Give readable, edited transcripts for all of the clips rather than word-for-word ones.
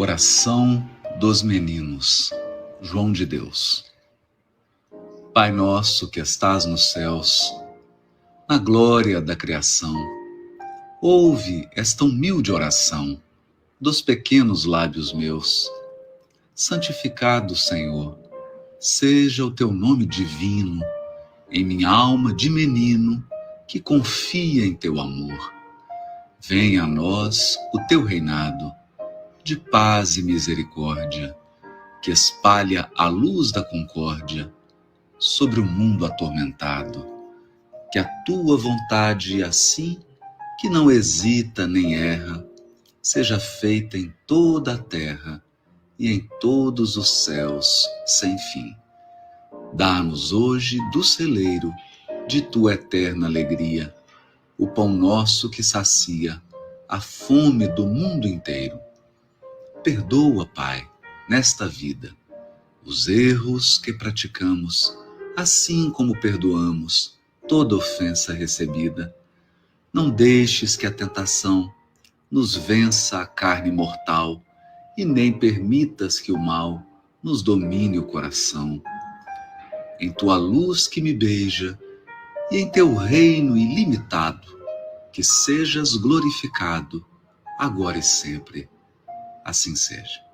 Oração dos meninos. João de Deus. Pai nosso que estás nos céus, na glória da criação, ouve esta humilde oração dos pequenos lábios meus. Santificado, Senhor, seja o teu nome divino em minha alma de menino que confia em teu amor. Venha a nós o teu reinado de paz e misericórdia, que espalha a luz da concórdia sobre o mundo atormentado. Que a tua vontade, assim que não hesita nem erra, seja feita em toda a terra e em todos os céus sem fim. Dá-nos hoje do celeiro de tua eterna alegria, o pão nosso que sacia a fome do mundo inteiro. Perdoa, Pai, nesta vida, os erros que praticamos, assim como perdoamos toda ofensa recebida. Não deixes que a tentação nos vença a carne mortal e nem permitas que o mal nos domine o coração. Em tua luz que me beija e em teu reino ilimitado, que sejas glorificado, agora e sempre. Assim seja.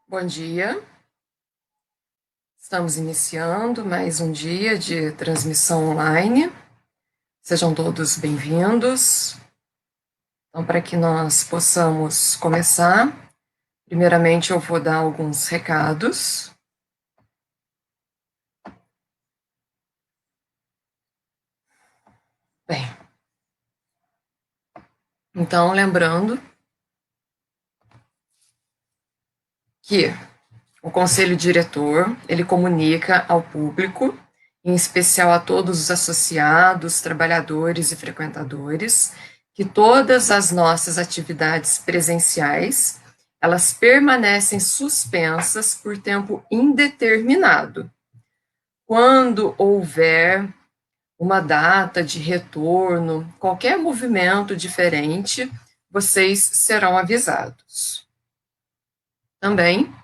Bom dia, estamos iniciando mais um dia de transmissão online, sejam todos bem-vindos. Então, para que nós possamos começar, primeiramente eu vou dar alguns recados. Bem, então lembrando que o Conselho Diretor, ele comunica ao público, em especial a todos os associados, trabalhadores e frequentadores, que todas as nossas atividades presenciais, elas permanecem suspensas por tempo indeterminado. Quando houver uma data de retorno, qualquer movimento diferente, vocês serão avisados. Também,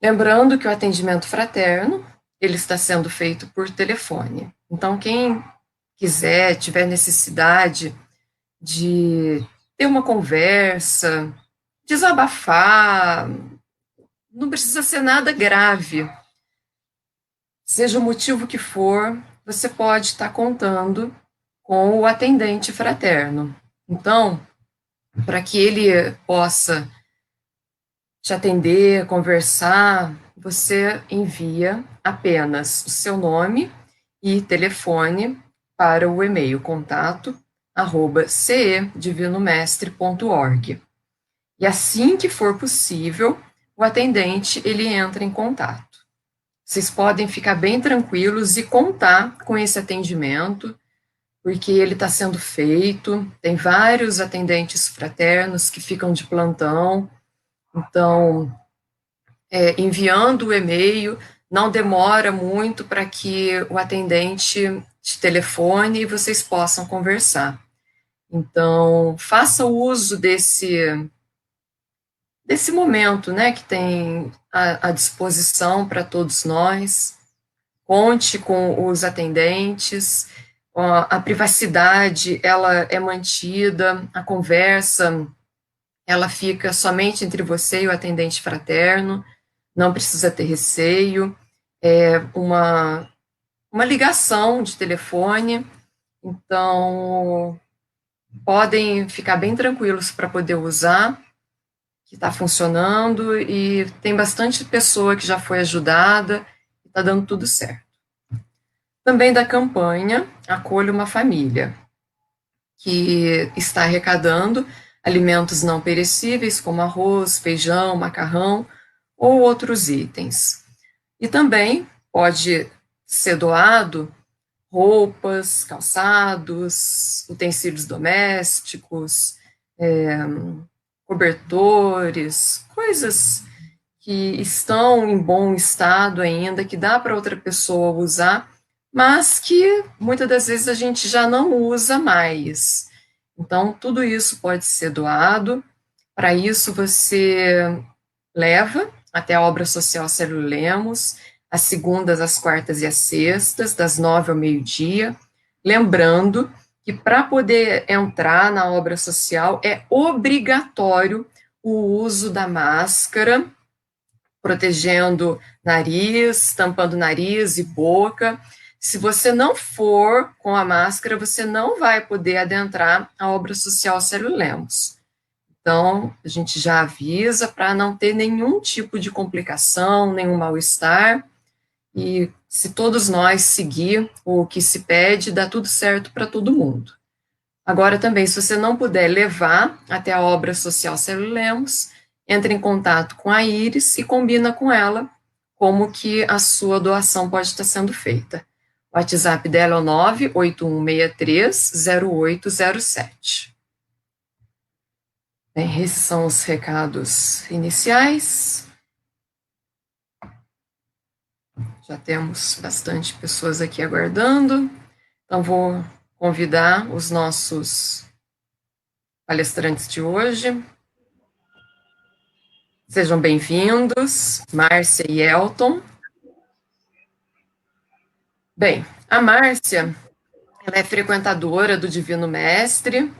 lembrando que o atendimento fraterno, ele está sendo feito por telefone. Então, quem quiser, tiver necessidade de ter uma conversa, desabafar, não precisa ser nada grave. Seja o motivo que for, você pode estar contando com o atendente fraterno. Então, para que ele possa te atender, conversar, você envia apenas o seu nome e telefone para o e-mail contato@cedivinomestre.org. E assim que for possível, o atendente ele entra em contato. Vocês podem ficar bem tranquilos e contar com esse atendimento, porque ele está sendo feito, tem vários atendentes fraternos que ficam de plantão. Então, enviando o e-mail, não demora muito para que o atendente te telefone e vocês possam conversar. Então, faça uso desse momento, né, que tem à disposição para todos nós. Conte com os atendentes, a privacidade, ela é mantida, a conversa ela fica somente entre você e o atendente fraterno, não precisa ter receio, é uma ligação de telefone, então podem ficar bem tranquilos para poder usar, que está funcionando e tem bastante pessoa que já foi ajudada e está dando tudo certo. Também da campanha Acolha uma Família, que está arrecadando alimentos não perecíveis, como arroz, feijão, macarrão ou outros itens. E também pode ser doado roupas, calçados, utensílios domésticos, cobertores, coisas que estão em bom estado ainda, que dá para outra pessoa usar, mas que muitas das vezes a gente já não usa mais. Então, tudo isso pode ser doado. Para isso, você leva até a obra social Célio Lemos, às segundas, às quartas e às sextas, das 9 ao meio-dia. Lembrando que para poder entrar na obra social é obrigatório o uso da máscara, protegendo nariz, tampando nariz e boca. Se você não for com a máscara, você não vai poder adentrar a obra social Célio Lemos. Então, a gente já avisa para não ter nenhum tipo de complicação, nenhum mal-estar, e se todos nós seguir o que se pede, dá tudo certo para todo mundo. Agora também, se você não puder levar até a obra social Célio Lemos, entre em contato com a Iris e combina com ela como que a sua doação pode estar sendo feita. O WhatsApp dela é o 981630807. Bem, esses são os recados iniciais. Já temos bastante pessoas aqui aguardando. Então, vou convidar os nossos palestrantes de hoje. Sejam bem-vindos, Márcia e Elton. Bem, a Márcia, ela é frequentadora do Divino Mestre,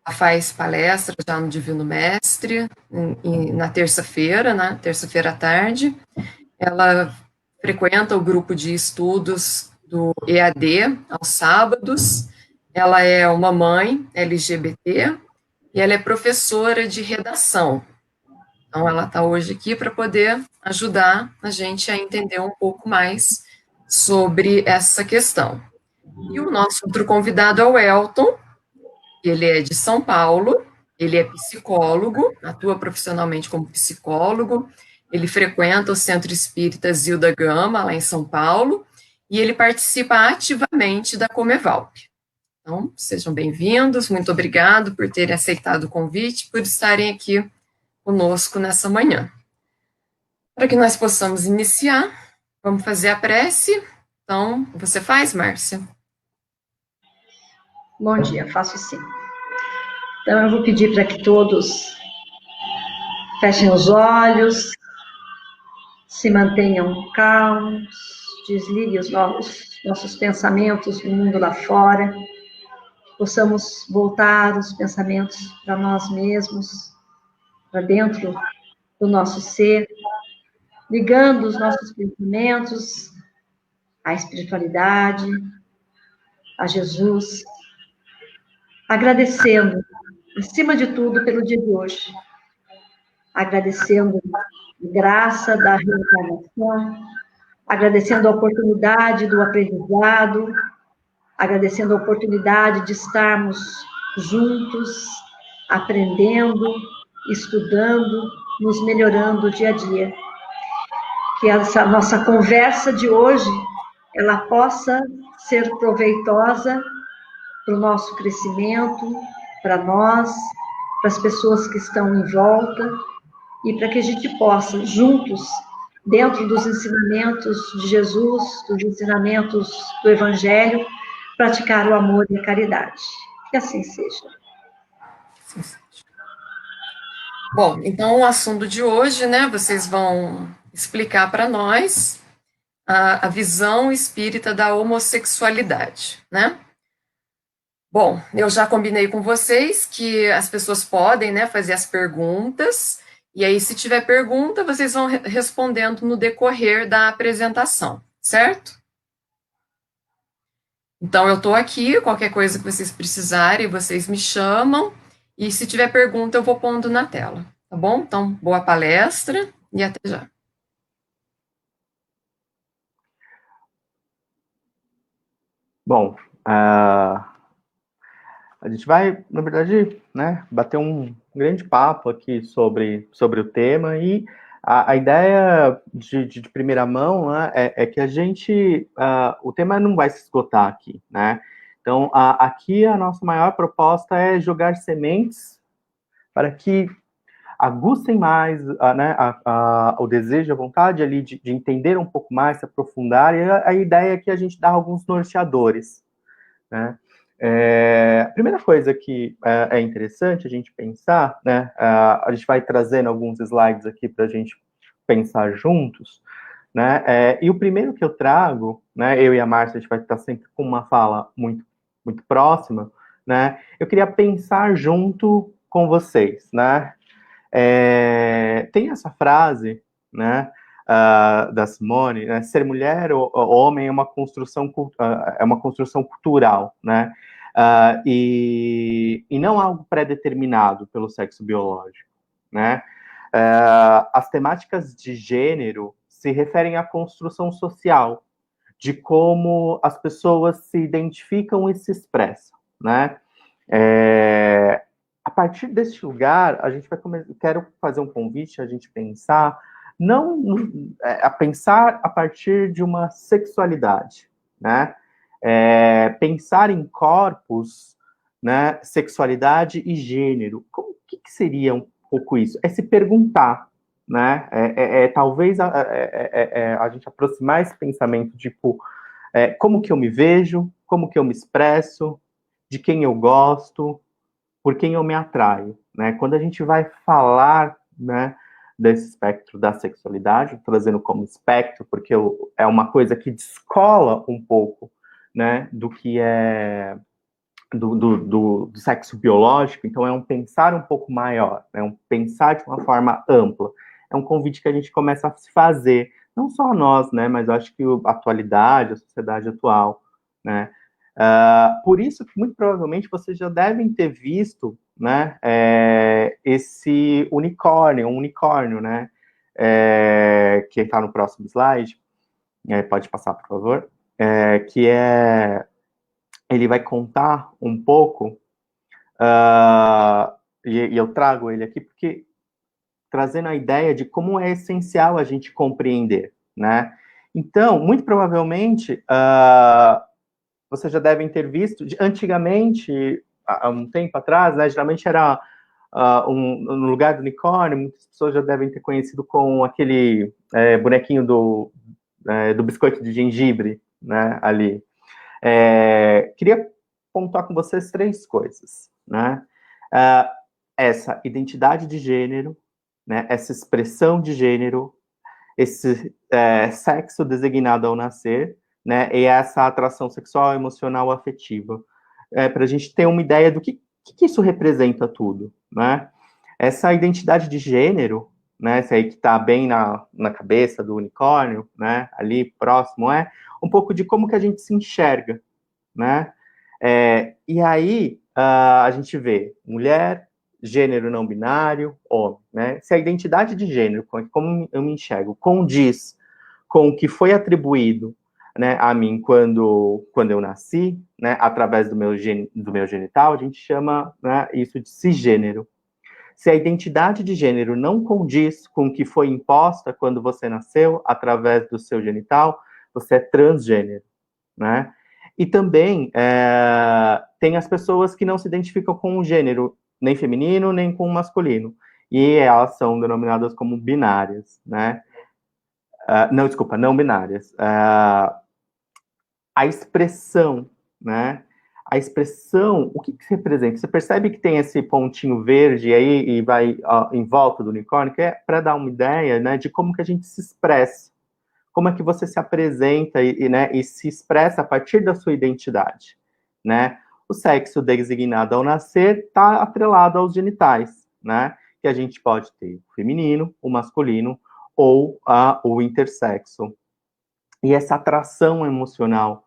ela faz palestra já no Divino Mestre, na terça-feira, né, terça-feira à tarde. Ela frequenta o grupo de estudos do EAD aos sábados. Ela é uma mãe LGBT e ela é professora de redação. Então, ela está hoje aqui para poder ajudar a gente a entender um pouco mais sobre essa questão. E o nosso outro convidado é o Elton, ele é de São Paulo, ele é psicólogo, atua profissionalmente como psicólogo, ele frequenta o Centro Espírita Zilda Gama, lá em São Paulo, e ele participa ativamente da Comevalp. Então, sejam bem-vindos, muito obrigado por terem aceitado o convite, por estarem aqui conosco nessa manhã. Para que nós possamos iniciar, vamos fazer a prece. Então, você faz, Márcia? Bom dia, faço sim. Então, eu vou pedir para que todos fechem os olhos, se mantenham calmos, desliguem os nossos pensamentos no mundo lá fora, possamos voltar os pensamentos para nós mesmos, para dentro do nosso ser, ligando os nossos pensamentos à espiritualidade, a Jesus, agradecendo, acima de tudo, pelo dia de hoje, agradecendo a graça da reencarnação, agradecendo a oportunidade do aprendizado, agradecendo a oportunidade de estarmos juntos, aprendendo, estudando, nos melhorando dia a dia. Que essa nossa conversa de hoje, ela possa ser proveitosa para o nosso crescimento, para nós, para as pessoas que estão em volta, e para que a gente possa, juntos, dentro dos ensinamentos de Jesus, dos ensinamentos do Evangelho, praticar o amor e a caridade. Que assim seja. Sim, sim. Bom, então o assunto de hoje, né, vocês vão explicar para nós a visão espírita da homossexualidade, né? Bom, eu já combinei com vocês que as pessoas podem, né, fazer as perguntas, e aí, se tiver pergunta, vocês vão respondendo no decorrer da apresentação, certo? Então, eu estou aqui, qualquer coisa que vocês precisarem, vocês me chamam, e se tiver pergunta, eu vou pondo na tela, tá bom? Então, boa palestra e até já. Bom, A gente vai, na verdade, né, bater um grande papo aqui sobre o tema, e a ideia de primeira mão, né, é que a gente, o tema não vai se esgotar aqui, né? Então, aqui a nossa maior proposta é jogar sementes para que aguçem mais, né, o desejo, a vontade ali de entender um pouco mais, se aprofundar, e a ideia é que a gente dá alguns norteadores, né? A primeira coisa que é interessante a gente pensar, né, a gente vai trazendo alguns slides aqui para a gente pensar juntos, né, e o primeiro que eu trago, né, eu e a Márcia, a gente vai estar sempre com uma fala muito, muito próxima, né, eu queria pensar junto com vocês, né, tem essa frase, né, da Simone, né, ser mulher ou homem é uma construção cultural, né, e não algo pré-determinado pelo sexo biológico, né. As temáticas de gênero se referem à construção social, de como as pessoas se identificam e se expressam, né. A partir desse lugar, a gente vai quero fazer um convite a gente pensar, não a pensar a partir de uma sexualidade, né? Pensar em corpos, né? Sexualidade e gênero. O que seria um pouco isso? É se perguntar, né? Talvez a gente aproximar esse pensamento, tipo, como que eu me vejo, como que eu me expresso, de quem eu gosto, por quem eu me atraio, né? Quando a gente vai falar, né, desse espectro da sexualidade, trazendo como espectro, porque é uma coisa que descola um pouco, né, do que é do sexo biológico, então é um pensar um pouco maior, é um pensar de uma forma ampla. É um convite que a gente começa a se fazer, não só nós, né, mas eu acho que a atualidade, a sociedade atual, né. Por isso que, muito provavelmente, vocês já devem ter visto, né, esse um unicórnio, né, que está no próximo slide, pode passar, por favor, que ele vai contar um pouco, e eu trago ele aqui porque trazendo a ideia de como é essencial a gente compreender, né? Então, muito provavelmente, vocês já devem ter visto, antigamente, há um tempo atrás, né, geralmente era no lugar do unicórnio, muitas pessoas já devem ter conhecido com aquele bonequinho do biscoito de gengibre, né, ali. Queria pontuar com vocês 3 coisas, né? Essa identidade de gênero, né, essa expressão de gênero, esse sexo designado ao nascer, né, e essa atração sexual, emocional, afetiva, para a gente ter uma ideia do que isso representa tudo, né? Essa identidade de gênero, né, essa aí que está bem na cabeça do unicórnio, né, ali próximo, é um pouco de como que a gente se enxerga, né? E aí a gente vê mulher, gênero não binário, homem, né? Se a identidade de gênero, como eu me enxergo, condiz com o que foi atribuído, né, a mim quando eu nasci, né, através do meu genital, a gente chama, né, isso de cisgênero. Se a identidade de gênero não condiz com o que foi imposta quando você nasceu, através do seu genital, você é transgênero, né? E também tem as pessoas que não se identificam com o gênero, nem feminino, nem com o masculino. E elas são denominadas como binárias, né? Não, desculpa, não binárias. A expressão, né? A expressão, o que representa? Você percebe que tem esse pontinho verde aí e vai em volta do unicórnio, que é para dar uma ideia, né, de como que a gente se expressa, como é que você se apresenta né, e se expressa a partir da sua identidade, né? O sexo designado ao nascer está atrelado aos genitais, né? Que a gente pode ter o feminino, o masculino ou o intersexo. E essa atração emocional,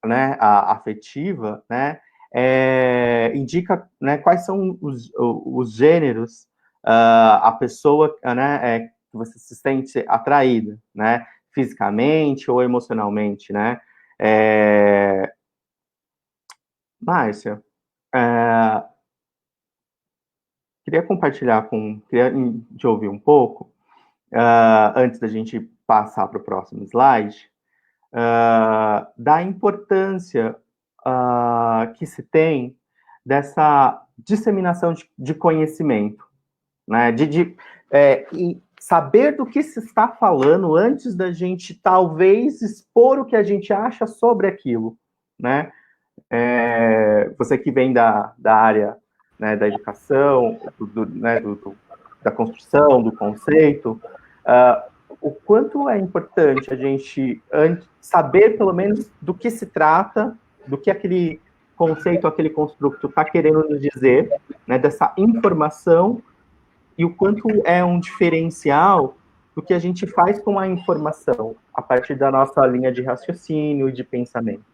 né, afetiva, né, indica, né, quais são os gêneros, a pessoa, né, que você se sente atraída, né, fisicamente ou emocionalmente, né. Márcia, queria te ouvir um pouco, antes da gente passar para o próximo slide, da importância que se tem dessa disseminação de conhecimento, né? E saber do que se está falando antes da gente, talvez, expor o que a gente acha sobre aquilo, né? Você que vem da área, né, da educação, da construção, do conceito, o quanto é importante a gente saber, pelo menos, do que se trata, do que aquele conceito, aquele construto está querendo nos dizer, né, dessa informação, e o quanto é um diferencial do que a gente faz com a informação, a partir da nossa linha de raciocínio e de pensamento.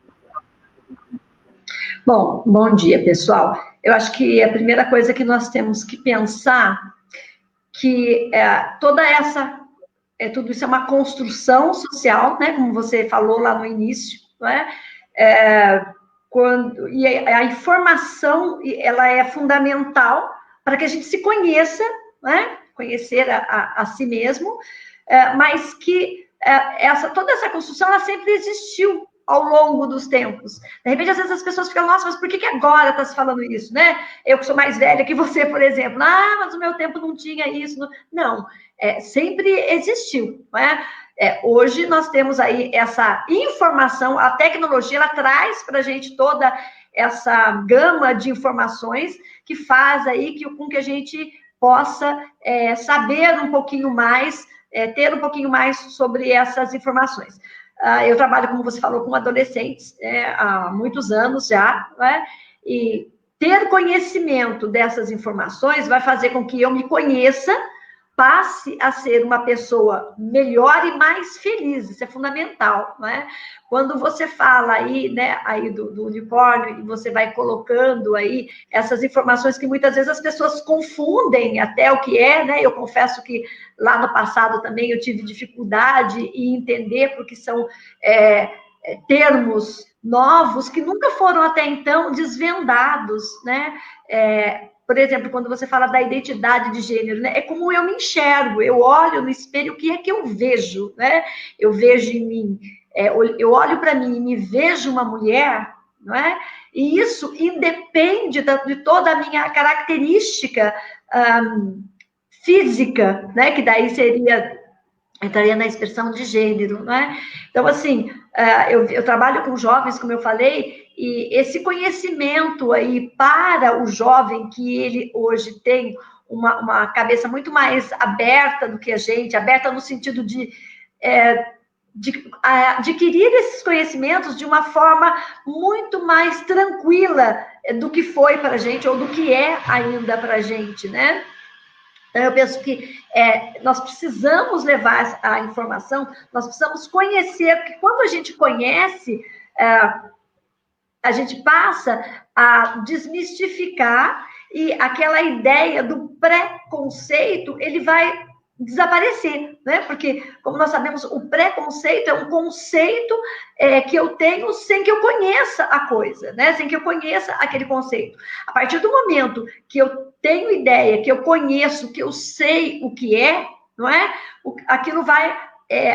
Bom, bom dia, pessoal. Eu acho que a primeira coisa que nós temos que pensar que tudo isso é uma construção social, né? Como você falou lá no início, né? E a informação, ela é fundamental para que a gente se conheça, né? Conhecer a si mesmo, mas que toda essa construção, ela sempre existiu ao longo dos tempos. De repente, às vezes as pessoas ficam, nossa, mas por que agora está se falando isso, né? Eu que sou mais velha que você, por exemplo, mas no meu tempo não tinha isso. Não, sempre existiu, né? Hoje nós temos aí essa informação, a tecnologia, ela traz para a gente toda essa gama de informações que faz aí com que a gente possa saber um pouquinho mais, ter um pouquinho mais sobre essas informações. Eu trabalho, como você falou, com adolescentes há muitos anos já, né? E ter conhecimento dessas informações vai fazer com que eu me conheça, passe a ser uma pessoa melhor e mais feliz. Isso é fundamental, né? Quando você fala aí, né, aí do unicórnio, e você vai colocando aí essas informações que muitas vezes as pessoas confundem até o que é, né? Eu confesso que lá no passado também eu tive dificuldade em entender, porque são termos novos que nunca foram até então desvendados, né? Por exemplo, quando você fala da identidade de gênero, né? É como eu me enxergo, eu olho no espelho, o que é que eu vejo, né? Eu vejo em mim, eu olho para mim e me vejo uma mulher, não é? E isso independe de toda a minha característica física, né? Que daí entraria na expressão de gênero, né? Então, assim, eu trabalho com jovens, como eu falei, e esse conhecimento aí para o jovem, que ele hoje tem uma cabeça muito mais aberta do que a gente, aberta no sentido de adquirir esses conhecimentos de uma forma muito mais tranquila do que foi para a gente, ou do que é ainda para a gente, né? Então, eu penso que nós precisamos levar a informação, nós precisamos conhecer, porque quando a gente conhece, a gente passa a desmistificar, e aquela ideia do preconceito, ele vai desaparecer, né? Porque, como nós sabemos, o preconceito é um conceito que eu tenho sem que eu conheça a coisa, né? Sem que eu conheça aquele conceito. A partir do momento que eu tenho ideia, que eu conheço, que eu sei o que não é? Aquilo vai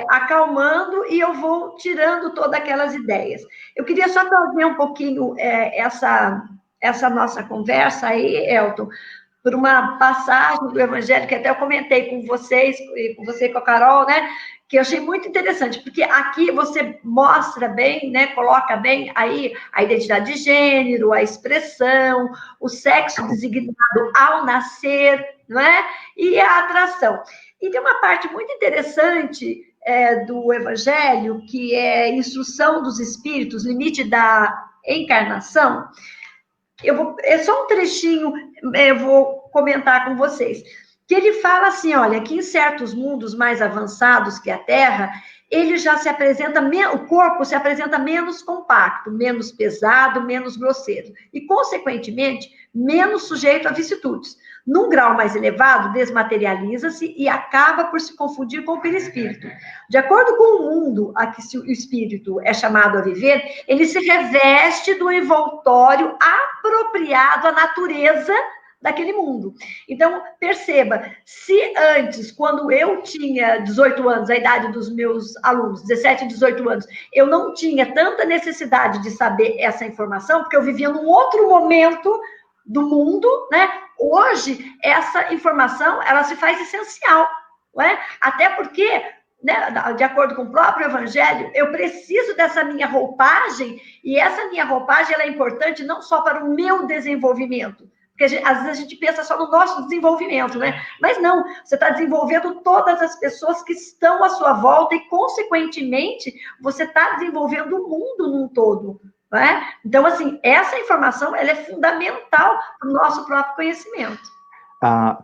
acalmando e eu vou tirando todas aquelas ideias. Eu queria só trazer um pouquinho essa nossa conversa aí, Elton, por uma passagem do Evangelho, que até eu comentei com vocês, com você e com a Carol, né? Que eu achei muito interessante, porque aqui você mostra bem, né? Coloca bem aí a identidade de gênero, a expressão, o sexo designado ao nascer, não é? E a atração. E tem uma parte muito interessante do Evangelho, que é instrução dos espíritos, limite da encarnação. É só um trechinho, eu vou comentar com vocês, que ele fala assim, olha, que em certos mundos mais avançados que a Terra, ele já se apresenta, o corpo se apresenta menos compacto, menos pesado, menos grosseiro, e, consequentemente, menos sujeito a vicissitudes. Num grau mais elevado, desmaterializa-se e acaba por se confundir com o perispírito. De acordo com o mundo a que o espírito é chamado a viver, ele se reveste do envoltório apropriado à natureza daquele mundo. Então, perceba, se antes, quando eu tinha 18 anos, a idade dos meus alunos, 17, 18 anos, eu não tinha tanta necessidade de saber essa informação, porque eu vivia num outro momento do mundo, né? Hoje, essa informação, ela se faz essencial, não é? Até porque, né, de acordo com o próprio Evangelho, eu preciso dessa minha roupagem, e essa minha roupagem ela é importante não só para o meu desenvolvimento, porque às vezes a gente pensa só no nosso desenvolvimento, né? Mas não, você está desenvolvendo todas as pessoas que estão à sua volta e, consequentemente, você está desenvolvendo o mundo num todo, não é? Então, assim, essa informação, ela é fundamental para o nosso próprio conhecimento.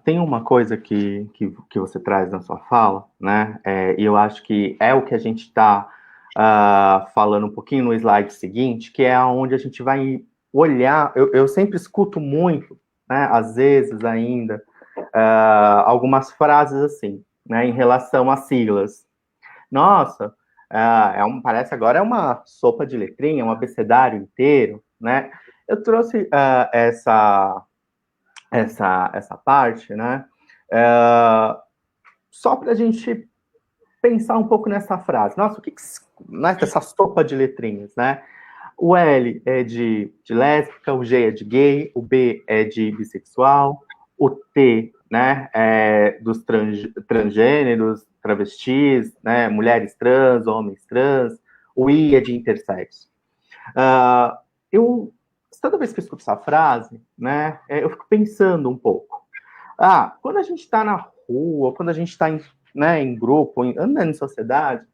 Tem uma coisa que você traz na sua fala, né? E eu acho que é o que a gente está falando um pouquinho no slide seguinte, que é onde a gente vai olhar. Eu sempre escuto muito, né, às vezes ainda, algumas frases assim, né, em relação a siglas. Nossa, parece agora é uma sopa de letrinha, um abecedário inteiro, né? Eu trouxe essa parte, né, só para a gente pensar um pouco nessa frase. Nossa, o que essa sopa de letrinhas, né? O L é de lésbica, o G é de gay, o B é de bissexual, o T, né, é dos transgêneros, travestis, né, mulheres trans, homens trans, o I é de intersexo. Toda vez que eu escuto essa frase, né, eu fico pensando um pouco. Quando a gente está na rua, quando a gente está em grupo, andando em sociedade,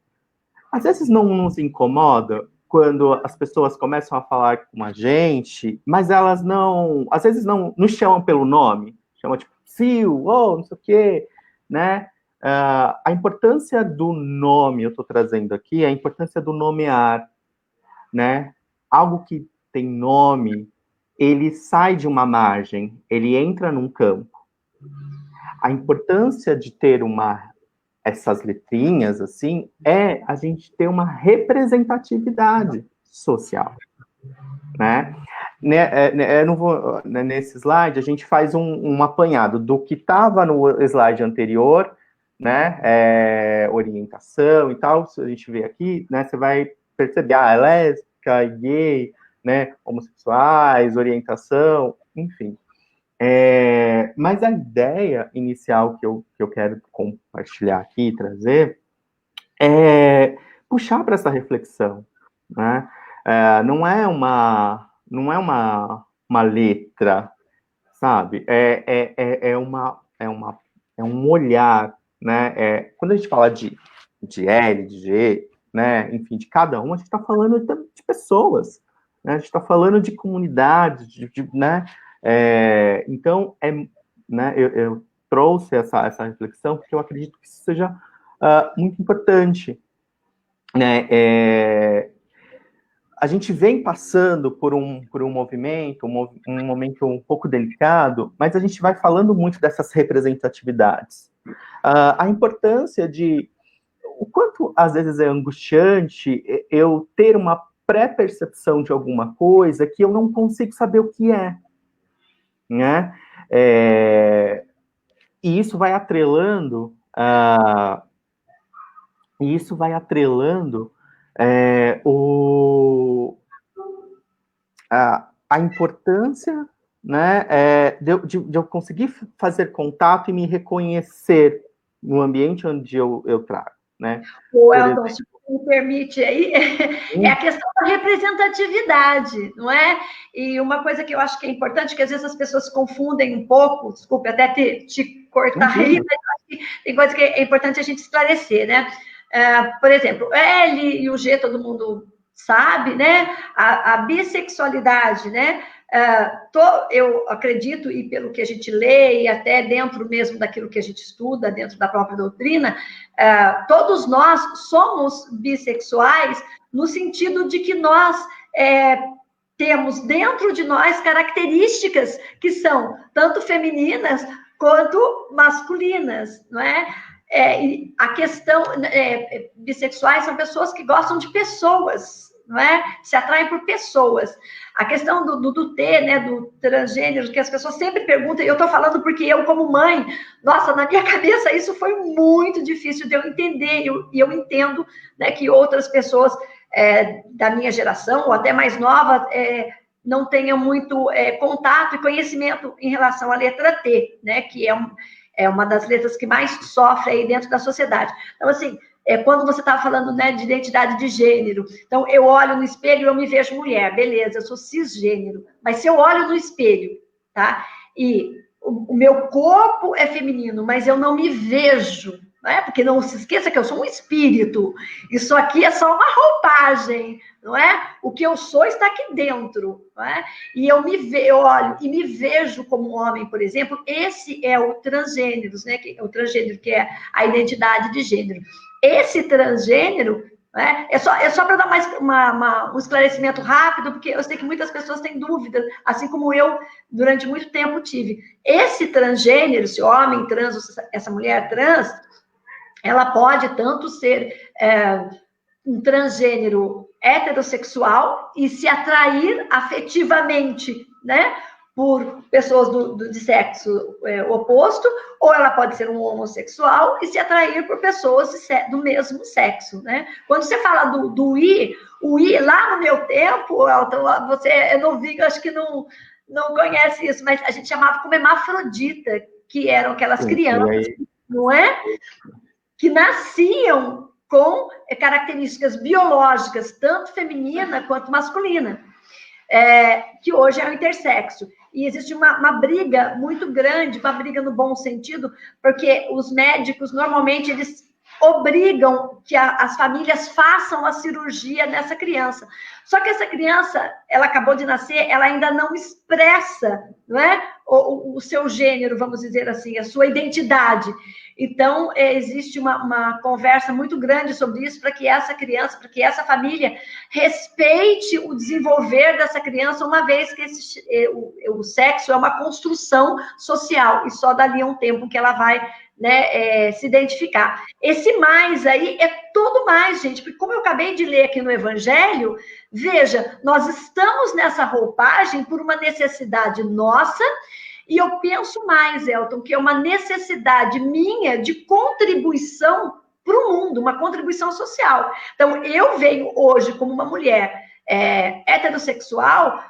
às vezes não nos incomoda quando as pessoas começam a falar com a gente, mas elas não, às vezes não nos chamam pelo nome, chamam tipo, Sil, não sei o quê, né? A importância do nome, eu estou trazendo aqui, a importância do nomear, né? Algo que tem nome, ele sai de uma margem, ele entra num campo. A importância de ter essas letrinhas, assim, é a gente ter uma representatividade social, né? Eu não vou, nesse slide, a gente faz um apanhado do que estava no slide anterior, né? Orientação e tal, se a gente vê aqui, né? Você vai perceber, é lésbica, gay, né? Homossexuais, orientação, enfim. Mas a ideia inicial que eu quero compartilhar aqui, trazer, é puxar para essa reflexão, né? Não é uma letra, sabe? É um olhar, né? Quando a gente fala de L, de G, né? Enfim, de cada um, a gente está falando de pessoas, né? A gente está falando de comunidade, né? Então, né, eu trouxe essa reflexão porque eu acredito que isso seja muito importante, né? A gente vem passando por um movimento, um momento um pouco delicado, mas a gente vai falando muito dessas representatividades. A importância de o quanto às vezes é angustiante eu ter uma pré-percepção de alguma coisa que eu não consigo saber o que é, né? E isso vai atrelando a importância, né, de eu conseguir fazer contato e me reconhecer no ambiente onde eu trago, né? O Elton, se me permite aí, é a questão da representatividade, não é? E uma coisa que eu acho que é importante, que às vezes as pessoas confundem um pouco, desculpe até te cortar aí, mas acho que tem coisa que é importante a gente esclarecer, né? Por exemplo, L e o G todo mundo sabe, né? A bissexualidade, né? Eu acredito, e pelo que a gente lê, e até dentro mesmo daquilo que a gente estuda, dentro da própria doutrina, todos nós somos bissexuais no sentido de que nós temos dentro de nós características que são tanto femininas quanto masculinas, não é? E a questão, bissexuais são pessoas que gostam de pessoas, não é? Se atraem por pessoas. A questão do T, né, do transgênero, que as pessoas sempre perguntam, e eu estou falando porque eu, como mãe, nossa, na minha cabeça isso foi muito difícil de eu entender, e eu entendo, né, que outras pessoas da minha geração, ou até mais nova, não tenham muito contato e conhecimento em relação à letra T, né, que é uma das letras que mais sofre aí dentro da sociedade. Então, assim, quando você estava falando, né, de identidade de gênero, então eu olho no espelho e eu me vejo mulher, beleza, eu sou cisgênero, mas se eu olho no espelho, tá, e o meu corpo é feminino, mas eu não me vejo, não é? Porque não se esqueça que eu sou um espírito, isso aqui é só uma roupagem, não é? O que eu sou está aqui dentro, não é? E eu olho e me vejo como homem, por exemplo, esse é o transgênero, né? O transgênero, que é a identidade de gênero. Esse transgênero, né, é só para dar mais um esclarecimento rápido, porque eu sei que muitas pessoas têm dúvidas, assim como eu, durante muito tempo, tive. Esse transgênero, esse homem trans, essa mulher trans, ela pode tanto ser um transgênero heterossexual e se atrair afetivamente, né, por pessoas de sexo oposto, ou ela pode ser um homossexual e se atrair por pessoas do mesmo sexo, né? Quando você fala o I, lá no meu tempo, Elton, você é novinho, acho que não conhece isso, mas a gente chamava como hermafrodita, que eram aquelas crianças, não é? Que nasciam com características biológicas, tanto feminina quanto masculina, que hoje é o intersexo. E existe uma briga muito grande, uma briga no bom sentido, porque os médicos, normalmente, eles obrigam que as famílias façam a cirurgia nessa criança. Só que essa criança, ela acabou de nascer, ela ainda não expressa, não é? O seu gênero, vamos dizer assim, a sua identidade. Então, existe uma conversa muito grande sobre isso, para que essa criança, para que essa família respeite o desenvolver dessa criança, uma vez que o sexo é uma construção social, e só dali a um tempo que ela vai, né, se identificar. Esse mais aí é todo mais, gente, porque como eu acabei de ler aqui no Evangelho, veja, nós estamos nessa roupagem por uma necessidade nossa. E eu penso mais, Elton, que é uma necessidade minha de contribuição para o mundo, uma contribuição social. Então, eu venho hoje como uma mulher heterossexual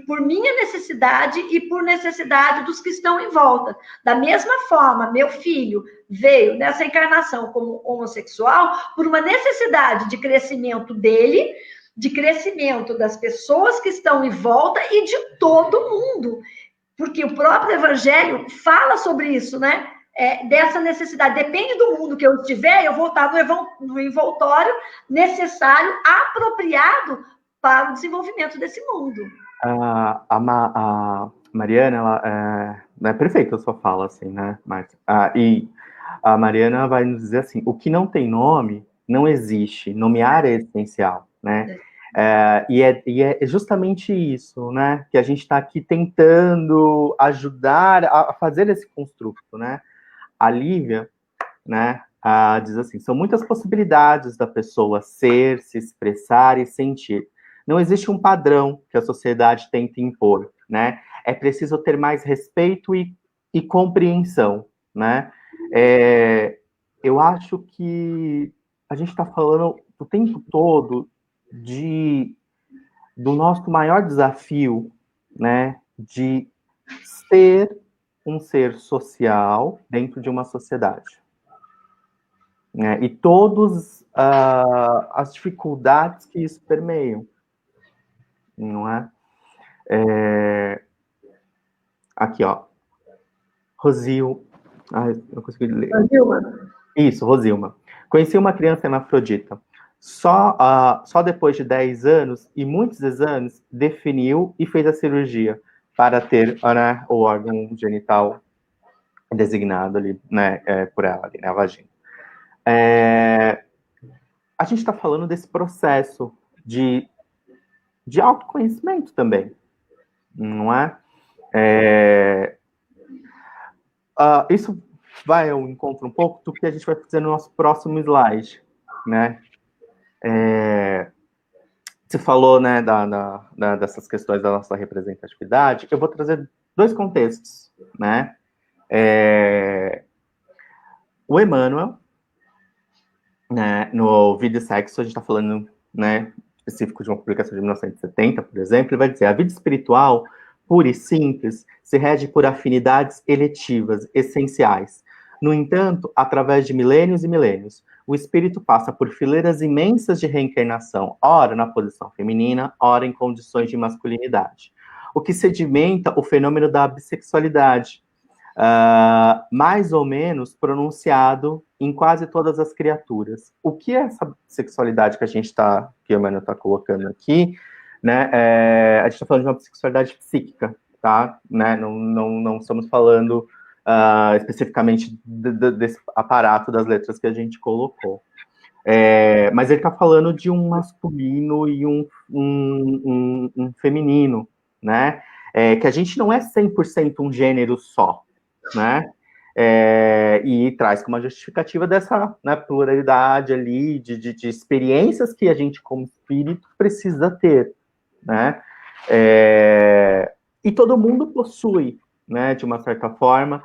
por minha necessidade e por necessidade dos que estão em volta. Da mesma forma, meu filho veio nessa encarnação como homossexual por uma necessidade de crescimento dele, de crescimento das pessoas que estão em volta e de todo mundo. Porque o próprio Evangelho fala sobre isso, né? Dessa necessidade. Depende do mundo que eu estiver, eu vou estar no envoltório necessário, apropriado para o desenvolvimento desse mundo. A Mariana, ela é perfeita a sua fala, assim, né, Márcia? E a Mariana vai nos dizer assim, o que não tem nome, não existe. Nomear é essencial, né? E é justamente isso, né, que a gente está aqui tentando ajudar a fazer esse construto, né? A Lívia, né, diz assim, são muitas possibilidades da pessoa ser, se expressar e sentir. Não existe um padrão que a sociedade tenta impor, né? É preciso ter mais respeito e compreensão, né? Eu acho que a gente está falando o tempo todo do nosso maior desafio, né, de ser um ser social dentro de uma sociedade, né, e todas as dificuldades que isso permeiam, não é? Aqui, ó, Rosil, não consegui ler. Rosilma. Isso, Rosilma. Conheci uma criança hermafrodita. Só depois de 10 anos e muitos exames, definiu e fez a cirurgia para ter, né, o órgão genital designado ali, né, por ela, ali, né, a vagina. A gente está falando desse processo de de autoconhecimento também, não é? Isso vai ao encontro um pouco do que a gente vai fazer no nosso próximo slide, né? Você falou, né, dessas questões da nossa representatividade. Eu vou trazer 2 contextos, né? O Emmanuel, né, no Vida e Sexo, a gente está falando, né, específico de uma publicação de 1970, por exemplo, ele vai dizer: a vida espiritual, pura e simples, se rege por afinidades eletivas, essenciais. No entanto, através de milênios e milênios, o espírito passa por fileiras imensas de reencarnação, ora na posição feminina, ora em condições de masculinidade, o que sedimenta o fenômeno da bissexualidade, mais ou menos pronunciado em quase todas as criaturas. O que é essa sexualidade que que o Emmanuel está colocando aqui, né? A gente está falando de uma sexualidade psíquica, tá? Né? Não estamos falando especificamente desse aparato das letras que a gente colocou. Mas ele está falando de um masculino e um feminino, né? Que a gente não é 100% um gênero só, né? E traz como uma justificativa dessa, né, pluralidade ali de experiências que a gente, como espírito, precisa ter, né? E todo mundo possui, né, de uma certa forma,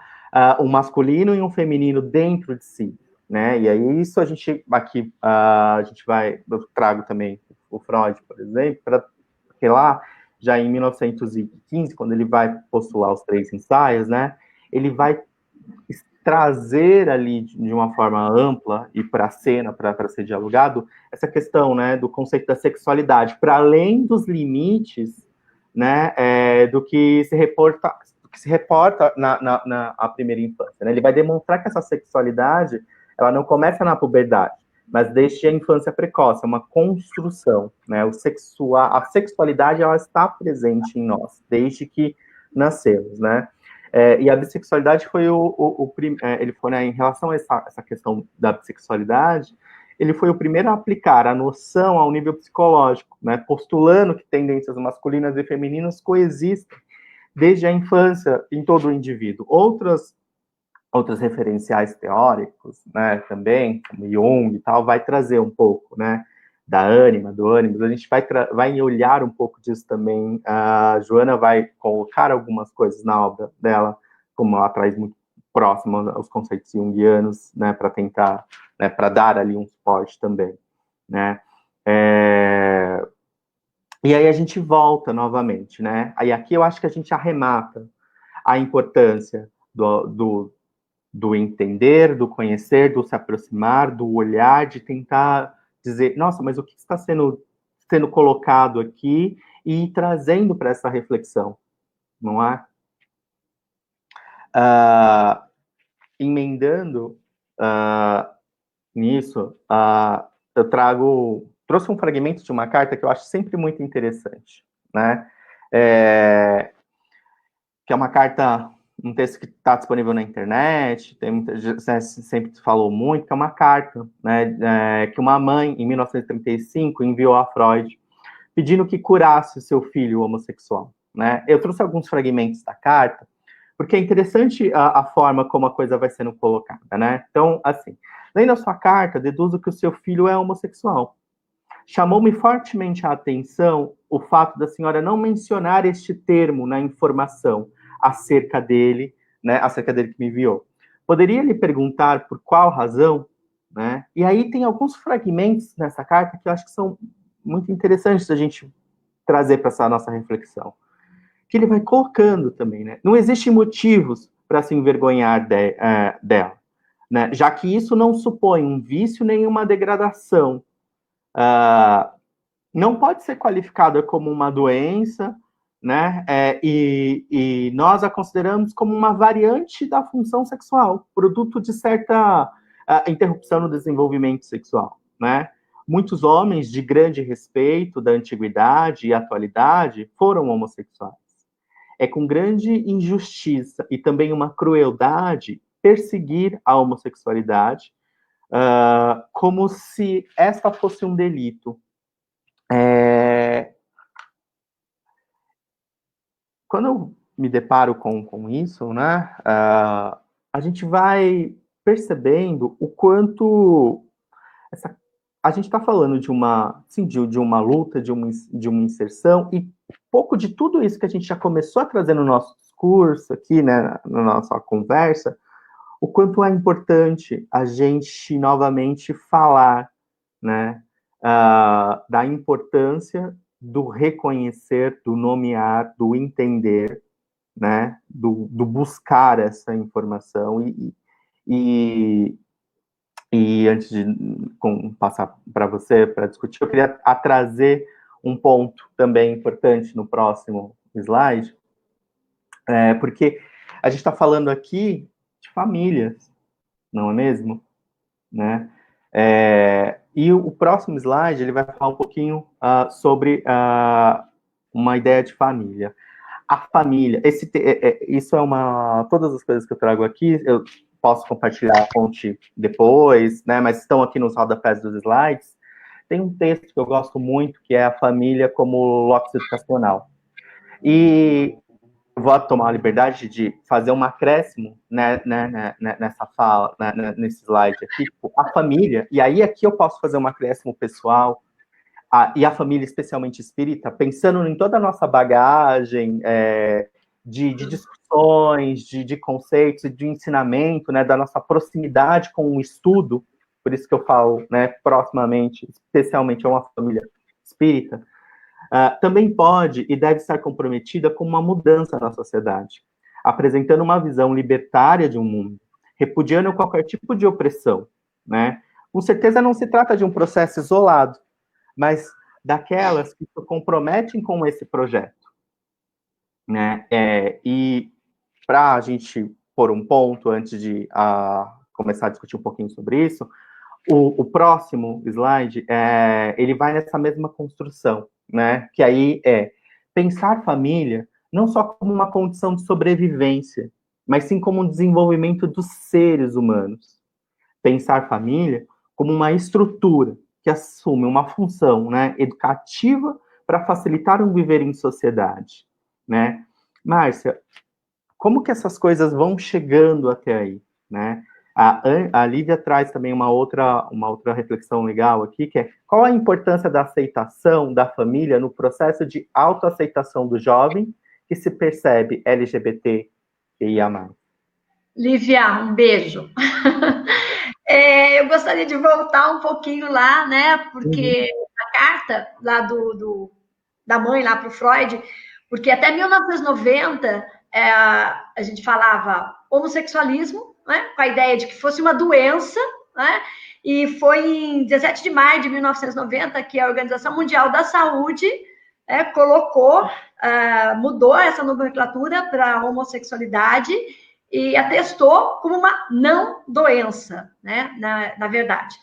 um masculino e um feminino dentro de si, né? E aí isso a gente aqui eu trago também o Freud, por exemplo, porque lá já em 1915, quando ele vai postular os 3 ensaios, né, ele vai trazer ali de uma forma ampla e para a cena, para ser dialogado, essa questão, né, do conceito da sexualidade, para além dos limites, né, do que se reporta na primeira infância, né? Ele vai demonstrar que essa sexualidade, ela não começa na puberdade, mas desde a infância precoce, é uma construção, né? A sexualidade, ela está presente em nós, desde que nascemos, né? E a bissexualidade foi ele foi, né, em relação a essa questão da bissexualidade, ele foi o primeiro a aplicar a noção ao nível psicológico, né, postulando que tendências masculinas e femininas coexistem desde a infância em todo o indivíduo. Outros referenciais teóricos, né, também, como Jung e tal, vai trazer um pouco, né, da ânima, do ânimo. A gente vai olhar um pouco disso também. A Joana vai colocar algumas coisas na obra dela, como ela traz muito próximo aos conceitos junguianos, né, para tentar, né, para dar ali um suporte também, né. E aí a gente volta novamente, né. Aí aqui eu acho que a gente arremata a importância do entender, do conhecer, do se aproximar, do olhar, de tentar dizer, nossa, mas o que está sendo colocado aqui e trazendo para essa reflexão, não é? Emendando nisso, eu trouxe um fragmento de uma carta que eu acho sempre muito interessante, né? Que é uma carta, um texto que está disponível na internet, sempre se falou muito, que é uma carta, né, que uma mãe, em 1935, enviou a Freud, pedindo que curasse seu filho homossexual, né? Eu trouxe alguns fragmentos da carta, porque é interessante a forma como a coisa vai sendo colocada, né? Então, assim, lendo a sua carta, deduzo que o seu filho é homossexual. Chamou-me fortemente a atenção o fato da senhora não mencionar este termo na informação acerca dele que me enviou. Poderia lhe perguntar por qual razão? Né? E aí tem alguns fragmentos nessa carta que eu acho que são muito interessantes a gente trazer para essa nossa reflexão. Que ele vai colocando também, né? Não existem motivos para se envergonhar dela, né? Já que isso não supõe um vício nem uma degradação. Não pode ser qualificada como uma doença, né? E nós a consideramos como uma variante da função sexual, produto de certa interrupção no desenvolvimento sexual, né? Muitos homens de grande respeito da antiguidade e atualidade foram homossexuais. É com grande injustiça e também uma crueldade perseguir a homossexualidade como se esta fosse um delito. quando eu me deparo com isso, né, a gente vai percebendo o quanto a gente está falando de uma, sim, de uma luta, de uma inserção, e pouco de tudo isso que a gente já começou a trazer no nosso discurso aqui, né, na nossa conversa, o quanto é importante a gente novamente falar, né, da importância do reconhecer, do nomear, do entender, né, do buscar essa informação e antes de passar para você para discutir, eu queria trazer um ponto também importante no próximo slide, porque a gente está falando aqui de famílias, não é mesmo? Né? E o próximo slide ele vai falar um pouquinho sobre uma ideia de família. A família, isso é todas as coisas que eu trago aqui, eu posso compartilhar a fonte depois, né, mas estão aqui nos rodapés dos slides. Tem um texto que eu gosto muito, que é a família como locus educacional. E vou tomar a liberdade de fazer um acréscimo, né, nessa fala, nesse slide aqui, a família, e aí aqui eu posso fazer um acréscimo pessoal, e a família especialmente espírita, pensando em toda a nossa bagagem de discussões, de conceitos, de ensinamento, né, da nossa proximidade com o estudo, por isso que eu falo, né, proximamente, especialmente a uma família espírita, também pode e deve estar comprometida com uma mudança na sociedade, apresentando uma visão libertária de um mundo, repudiando qualquer tipo de opressão, né? Com certeza não se trata de um processo isolado, mas daquelas que se comprometem com esse projeto, né? E para a gente pôr um ponto antes de começar a discutir um pouquinho sobre isso, o próximo slide, ele vai nessa mesma construção, né? Que aí pensar família não só como uma condição de sobrevivência, mas sim como um desenvolvimento dos seres humanos. Pensar família como uma estrutura que assume uma função, né, educativa para facilitar um viver em sociedade, né? Márcia, como que essas coisas vão chegando até aí, né? A Lívia traz também uma outra reflexão legal aqui, que é qual a importância da aceitação da família no processo de autoaceitação do jovem que se percebe LGBTQIA+. Lívia, um beijo. Eu gostaria de voltar um pouquinho lá, né? Porque a carta lá da mãe lá para o Freud, porque até 1990 a gente falava homossexualismo, né? Com a ideia de que fosse uma doença, né? E foi em 17 de maio de 1990 que a Organização Mundial da Saúde mudou essa nomenclatura para a homossexualidade e atestou como uma não doença, né? Na verdade,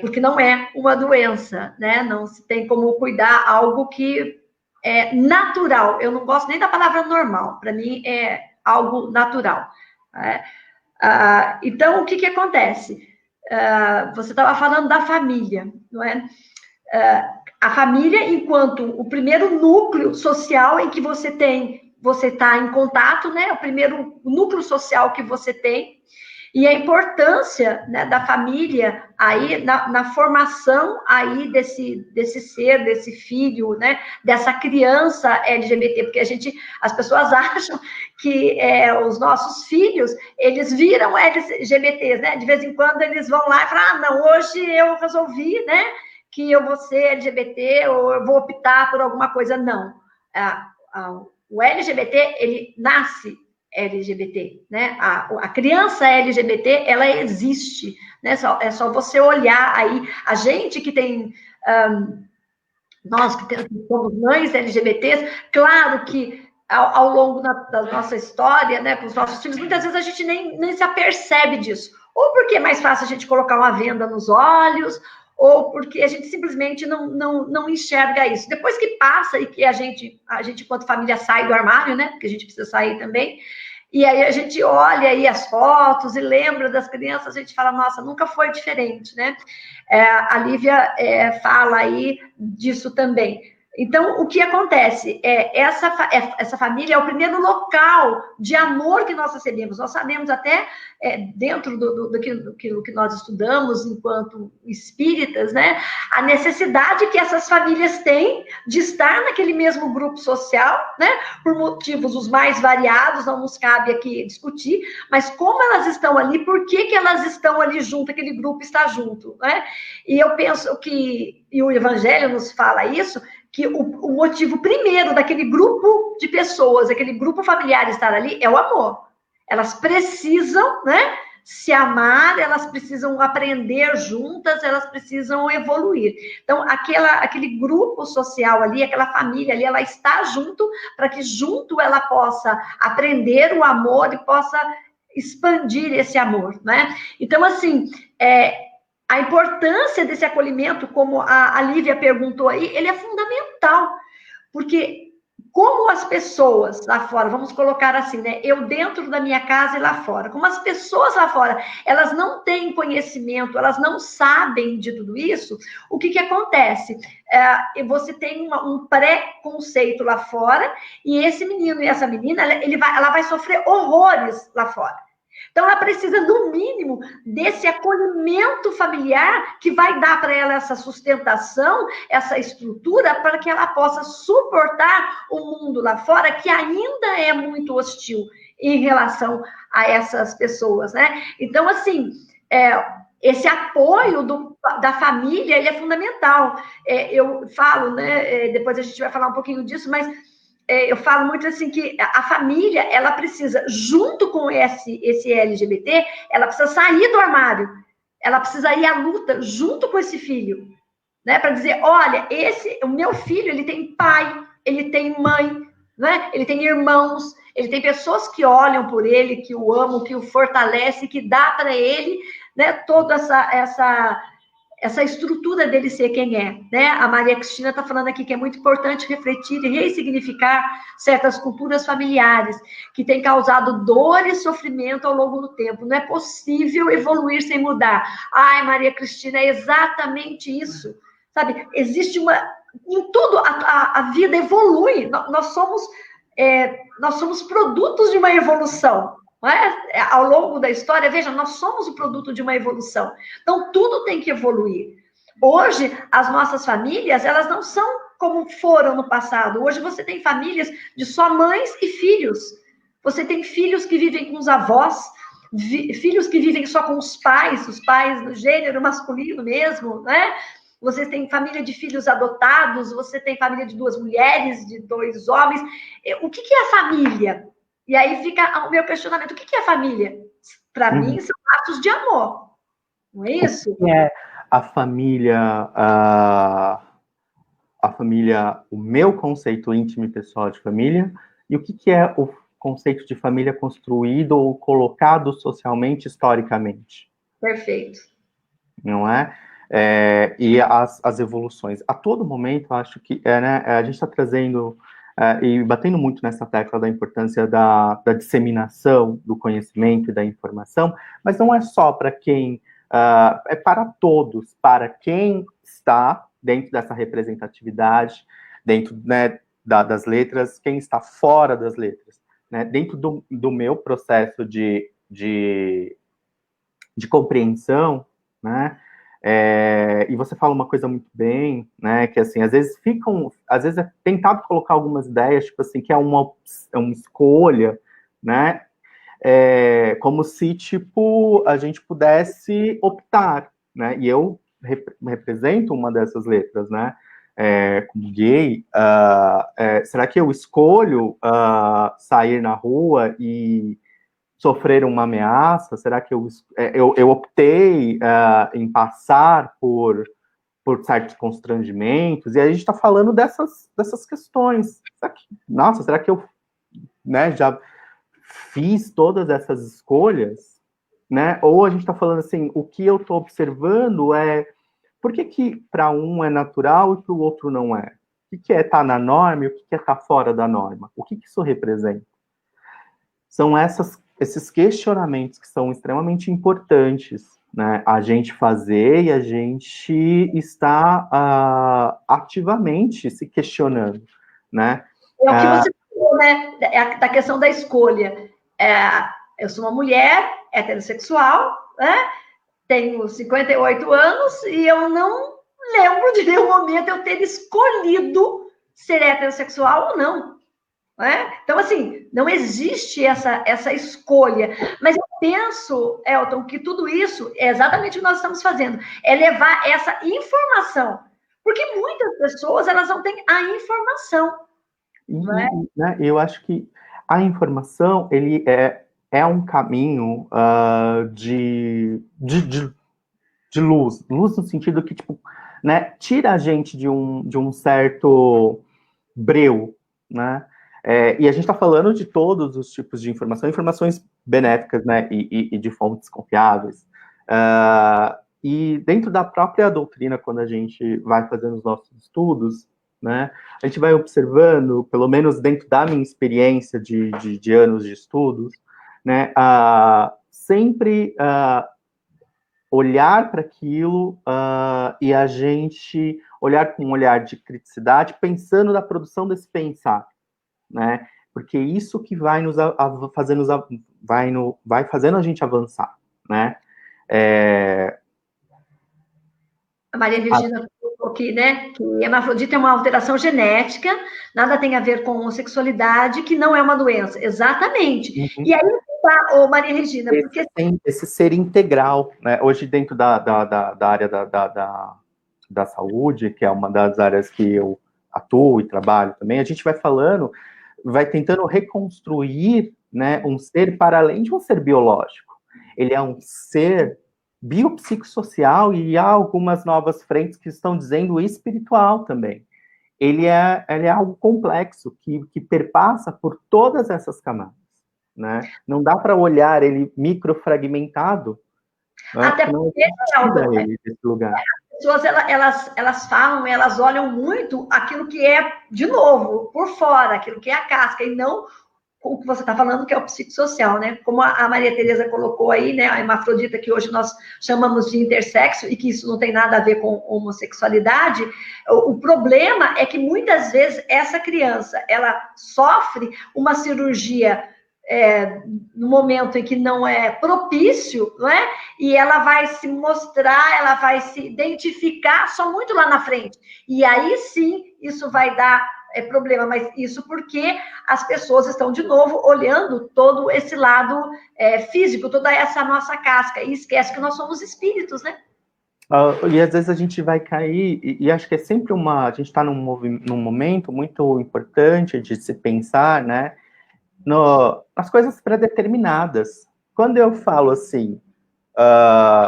porque não é uma doença, né? Não se tem como cuidar algo que é natural. Eu não gosto nem da palavra normal. Para mim é algo natural. Então, o que acontece? Você estava falando da família, não é? A família, enquanto o primeiro núcleo social em que você está em contato, né? O primeiro núcleo social que você tem, e a importância, né, da família aí na formação aí desse ser, desse filho, né, dessa criança LGBT, porque as pessoas acham que os nossos filhos, eles viram LGBTs, né? De vez em quando eles vão lá e falam, não, hoje eu resolvi, né, que eu vou ser LGBT ou eu vou optar por alguma coisa. Não. O LGBT, ele nasce LGBT, né? A criança LGBT, ela existe, né? É só você olhar aí. A gente que tem... nós que somos mães LGBTs, claro que ao longo da nossa história, né, com os nossos filhos, muitas vezes a gente nem se apercebe disso. Ou porque é mais fácil a gente colocar uma venda nos olhos, ou porque a gente simplesmente não enxerga isso. Depois que passa e que a gente, enquanto família, sai do armário, né? Porque a gente precisa sair também, e aí a gente olha aí as fotos e lembra das crianças, a gente fala, nossa, nunca foi diferente, né? A Lívia fala aí disso também. Então, o que acontece? Essa família é o primeiro local de amor que nós recebemos. Nós sabemos até, dentro daquilo que nós estudamos enquanto espíritas, né, a necessidade que essas famílias têm de estar naquele mesmo grupo social, né, por motivos os mais variados, não nos cabe aqui discutir, mas como elas estão ali, por que elas estão ali junto, aquele grupo está junto, né? E eu penso que, e o Evangelho nos fala isso, que o motivo primeiro daquele grupo de pessoas, aquele grupo familiar estar ali, é o amor. Elas precisam, né, se amar, elas precisam aprender juntas, elas precisam evoluir. Então, aquele grupo social ali, aquela família ali, ela está junto, para que junto ela possa aprender o amor e possa expandir esse amor, né? Então, assim, a importância desse acolhimento, como a Lívia perguntou aí, ele é fundamental, porque como as pessoas lá fora, vamos colocar assim, né? Eu dentro da minha casa e lá fora, como as pessoas lá fora, elas não têm conhecimento, elas não sabem de tudo isso, o que acontece? Você tem um pré-conceito lá fora, e esse menino e essa menina, ela vai sofrer horrores lá fora. Então, ela precisa, no mínimo, desse acolhimento familiar que vai dar para ela essa sustentação, essa estrutura, para que ela possa suportar o mundo lá fora, que ainda é muito hostil em relação a essas pessoas, né? Então, assim, esse apoio da família, ele é fundamental. Eu falo, né? Depois a gente vai falar um pouquinho disso, mas eu falo muito assim que a família, ela precisa, junto com esse LGBT, ela precisa sair do armário, ela precisa ir à luta junto com esse filho, né? Para dizer, olha, o meu filho, ele tem pai, ele tem mãe, né? Ele tem irmãos, ele tem pessoas que olham por ele, que o amam, que o fortalecem, que dá para ele, né, toda essa estrutura dele ser quem é, né? A Maria Cristina está falando aqui que é muito importante refletir e ressignificar certas culturas familiares que têm causado dor e sofrimento ao longo do tempo. Não é possível evoluir sem mudar. Ai, Maria Cristina, é exatamente isso, sabe? Existe em tudo, a vida evolui. Nós somos produtos de uma evolução. Ao longo da história, veja, nós somos o produto de uma evolução. Então, tudo tem que evoluir. Hoje, as nossas famílias, elas não são como foram no passado. Hoje, você tem famílias de só mães e filhos. Você tem filhos que vivem com os avós, filhos que vivem só com os pais do gênero masculino mesmo, né? Você tem família de filhos adotados, você tem família de 2 mulheres, de 2 homens. O que é a família? E aí fica o meu questionamento: o que é família? Para mim, são atos de amor, não é isso? O que é a família, o meu conceito íntimo e pessoal de família, e o que é o conceito de família construído ou colocado socialmente, historicamente? Perfeito. Não é? E as evoluções. A todo momento, eu acho que né, a gente está trazendo e batendo muito nessa tecla da importância da disseminação do conhecimento e da informação, mas não é só para quem, é para todos, para quem está dentro dessa representatividade, dentro, né, das letras, quem está fora das letras, né, dentro do meu processo de compreensão, né? E você fala uma coisa muito bem, né? Que assim, às vezes é tentado colocar algumas ideias, tipo assim, que é uma escolha, né? Como se, tipo, a gente pudesse optar, né? E eu represento uma dessas letras, né? Como gay, será que eu escolho sair na rua e sofrer uma ameaça? Será que eu optei em passar por certos constrangimentos? E a gente está falando dessas questões. Será que eu, né, já fiz todas essas escolhas? Né? Ou a gente está falando assim, o que eu estou observando por que para um é natural e para o outro não é? O que é estar na norma e o que é estar fora da norma? O que isso representa? São esses questionamentos que são extremamente importantes, né? A gente fazer e a gente está ativamente se questionando, né? É o que você falou, né? Da questão da escolha. Eu sou uma mulher heterossexual, né? Tenho 58 anos e eu não lembro de nenhum momento eu ter escolhido ser heterossexual ou não. Né? Então, assim, não existe essa escolha. Mas eu penso, Elton, que tudo isso é exatamente o que nós estamos fazendo, é levar essa informação. Porque muitas pessoas, elas não têm a informação. Né? Né, eu acho que a informação, ele é um caminho de luz no sentido que, tipo, né, tira a gente de um certo breu, né? E a gente está falando de todos os tipos de informação, informações benéficas, né, e de fontes confiáveis. E dentro da própria doutrina, quando a gente vai fazendo os nossos estudos, né, a gente vai observando, pelo menos dentro da minha experiência de anos de estudos, né, sempre olhar para aquilo e a gente olhar com um olhar de criticidade, pensando na produção desse pensar, né? Porque isso que vai nos vai fazendo a gente avançar, né? A Maria Regina colocou aqui, né, que hemafrodita é uma alteração genética, nada tem a ver com homossexualidade, que não é uma doença. Exatamente. Uhum. E aí tá, Maria Regina, porque... Esse ser integral, né? Hoje, dentro da área da saúde, que é uma das áreas que eu atuo e trabalho também, a gente vai falando, vai tentando reconstruir, né, um ser para além de um ser biológico. Ele é um ser biopsicossocial e há algumas novas frentes que estão dizendo espiritual também. Ele é algo complexo, que perpassa por todas essas camadas, né? Não dá para olhar ele microfragmentado, né? Até porque, ele desse lugar. As pessoas, elas falam, elas olham muito aquilo que é, de novo, por fora, aquilo que é a casca, e não o que você está falando, que é o psicossocial, né? Como a Maria Tereza colocou aí, né? A hemafrodita, que hoje nós chamamos de intersexo, e que isso não tem nada a ver com homossexualidade. O problema é que, muitas vezes, essa criança, ela sofre uma cirurgia no momento em que não é propício, não é? E ela vai se mostrar, ela vai se identificar só muito lá na frente. E aí, sim, isso vai dar problema, mas isso porque as pessoas estão, de novo, olhando todo esse lado físico, toda essa nossa casca, e esquece que nós somos espíritos, né? E às vezes a gente vai cair, e acho que é sempre a gente está num momento muito importante de se pensar, né, nas coisas pré-determinadas. Quando eu falo assim,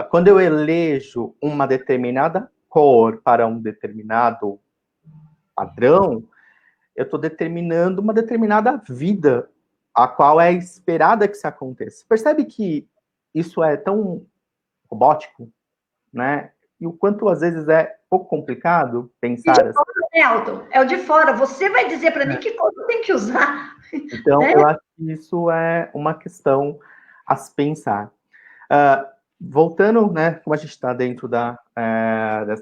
quando eu elejo uma determinada cor para um determinado padrão, eu estou determinando uma determinada vida, a qual é esperada que se aconteça. Percebe que isso é tão robótico, né? E o quanto às vezes é pouco complicado pensar assim. Elton, é o de fora. Você vai dizer para mim que cor eu tenho que usar. Então, eu acho que isso é uma questão a se pensar. Voltando, né, como a gente está dentro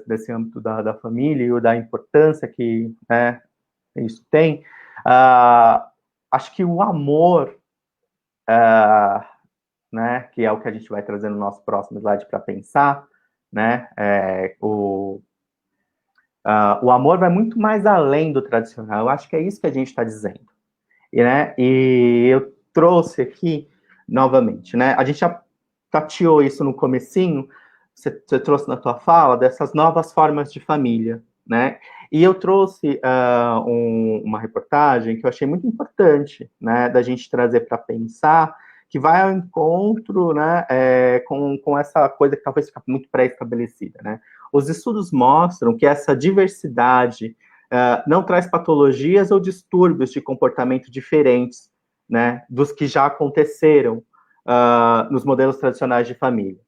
desse âmbito da família e da importância que, né, isso tem, acho que o amor, né, que é o que a gente vai trazer no nosso próximo slide para pensar, né, o amor vai muito mais além do tradicional. Eu acho que é isso que a gente está dizendo. E eu trouxe aqui, novamente, né, a gente já tateou isso no comecinho, você trouxe na tua fala, dessas novas formas de família, né, e eu trouxe uma reportagem que eu achei muito importante, né, da gente trazer para pensar, que vai ao encontro, né, com essa coisa que talvez fica muito pré-estabelecida, né. Os estudos mostram que essa diversidade não traz patologias ou distúrbios de comportamento diferentes, né, dos que já aconteceram nos modelos tradicionais de família.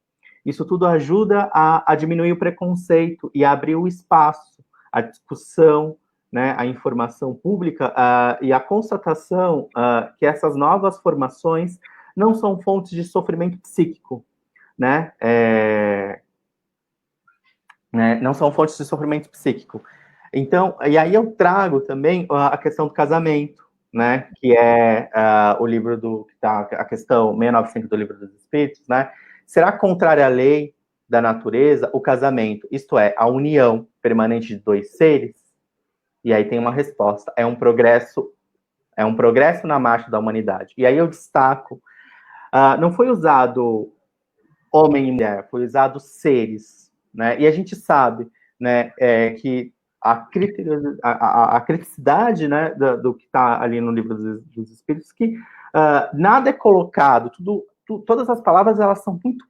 Isso tudo ajuda a diminuir o preconceito e a abrir o espaço, a discussão, né, a informação pública e a constatação que essas novas formações não são fontes de sofrimento psíquico, né, não são fontes de sofrimento psíquico. Então, e aí eu trago também a questão do casamento, né, que é o livro que tá, a questão 695 do Livro dos Espíritos, né, será contrária à lei da natureza o casamento, isto é, a união permanente de dois seres? E aí tem uma resposta, é um progresso na marcha da humanidade. E aí eu destaco, não foi usado homem e mulher, foi usado seres, né, e a gente sabe, né, que a criticidade, né, do que está ali no Livro dos Espíritos, que nada é colocado, todas as palavras elas são muito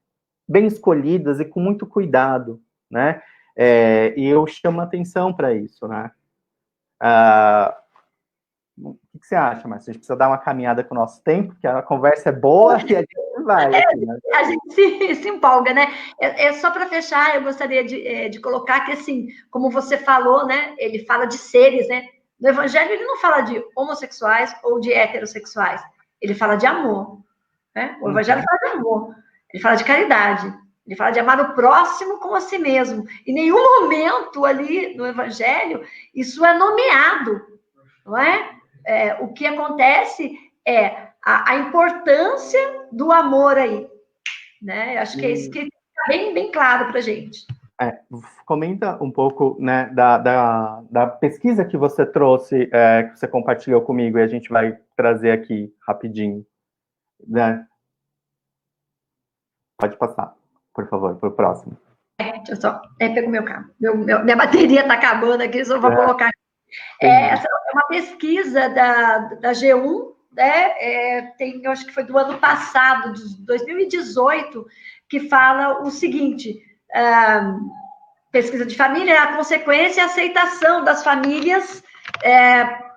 bem escolhidas e com muito cuidado, né? E eu chamo a atenção para isso, né? O que você acha, Márcia? A gente precisa dar uma caminhada com o nosso tempo, porque a conversa é boa e a gente vai. Assim, né? A gente se empolga, né? Só para fechar, eu gostaria de colocar que, assim, como você falou, né? Ele fala de seres, né? No Evangelho, ele não fala de homossexuais ou de heterossexuais. Ele fala de amor, né? O Evangelho fala de amor. Ele fala de caridade. Ele fala de amar o próximo como a si mesmo. Em nenhum momento ali no Evangelho isso é nomeado, não é? O que acontece é a importância do amor aí, né? Acho que é isso que está bem claro para a gente. Comenta um pouco, né, da pesquisa que você trouxe, que você compartilhou comigo, e a gente vai trazer aqui rapidinho, né? Pode passar, por favor, para o próximo. Deixa eu só pego meu carro. Minha bateria está acabando aqui, só vou colocar. Essa é uma pesquisa da G1, né? Eu acho que foi do ano passado, de 2018, que fala o seguinte: pesquisa de família, a consequência e a aceitação das famílias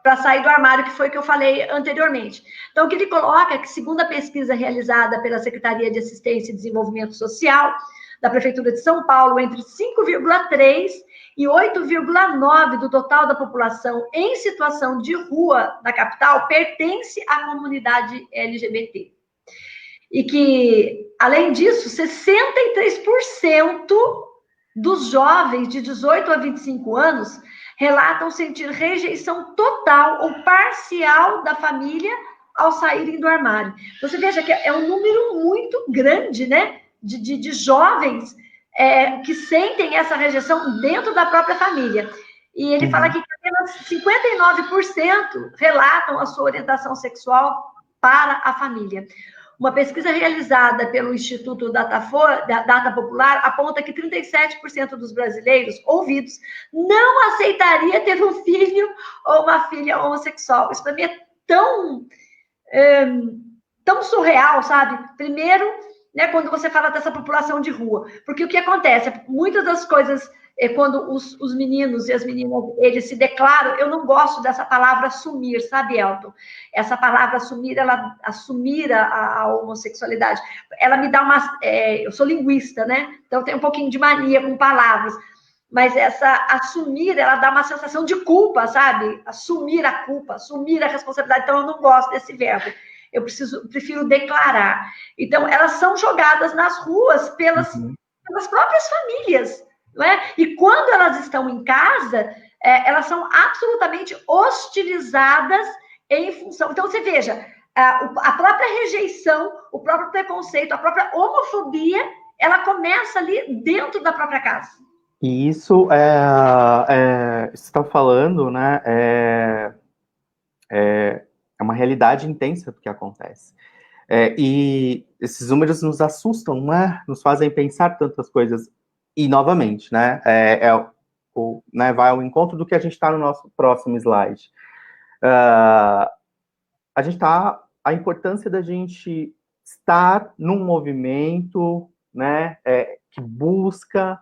para sair do armário, que foi o que eu falei anteriormente. Então, o que ele coloca é que, segundo a pesquisa realizada pela Secretaria de Assistência e Desenvolvimento Social da Prefeitura de São Paulo, entre 5,3% e 8,9% do total da população em situação de rua na capital pertence à comunidade LGBT. E que, além disso, 63% dos jovens de 18 a 25 anos relatam sentir rejeição total ou parcial da família ao saírem do armário. Você veja que é um número muito grande, né, de jovens que sentem essa rejeição dentro da própria família. E ele fala aqui que apenas 59% relatam a sua orientação sexual para a família. Uma pesquisa realizada pelo Instituto Data Popular aponta que 37% dos brasileiros ouvidos não aceitaria ter um filho ou uma filha homossexual. Isso para mim é tão surreal, sabe? Primeiro, né, quando você fala dessa população de rua, porque o que acontece? Muitas das coisas, quando os meninos e as meninas, eles se declaram, eu não gosto dessa palavra assumir, sabe, Elton? Essa palavra assumir, assumir a homossexualidade, ela me dá eu sou linguista, né? Então eu tenho um pouquinho de mania com palavras, mas essa assumir, ela dá uma sensação de culpa, sabe? Assumir a culpa, assumir a responsabilidade, então eu não gosto desse verbo. Eu prefiro declarar. Então, elas são jogadas nas ruas pelas próprias famílias, não é? E quando elas estão em casa, elas são absolutamente hostilizadas em função. Então, você veja, a própria rejeição, o próprio preconceito, a própria homofobia, ela começa ali dentro da própria casa. E isso você está falando, né? É uma realidade intensa do que acontece. E esses números nos assustam, né? Nos fazem pensar tantas coisas. E, novamente, né? Vai ao encontro do que a gente está no nosso próximo slide. A importância da gente estar num movimento, né? Que busca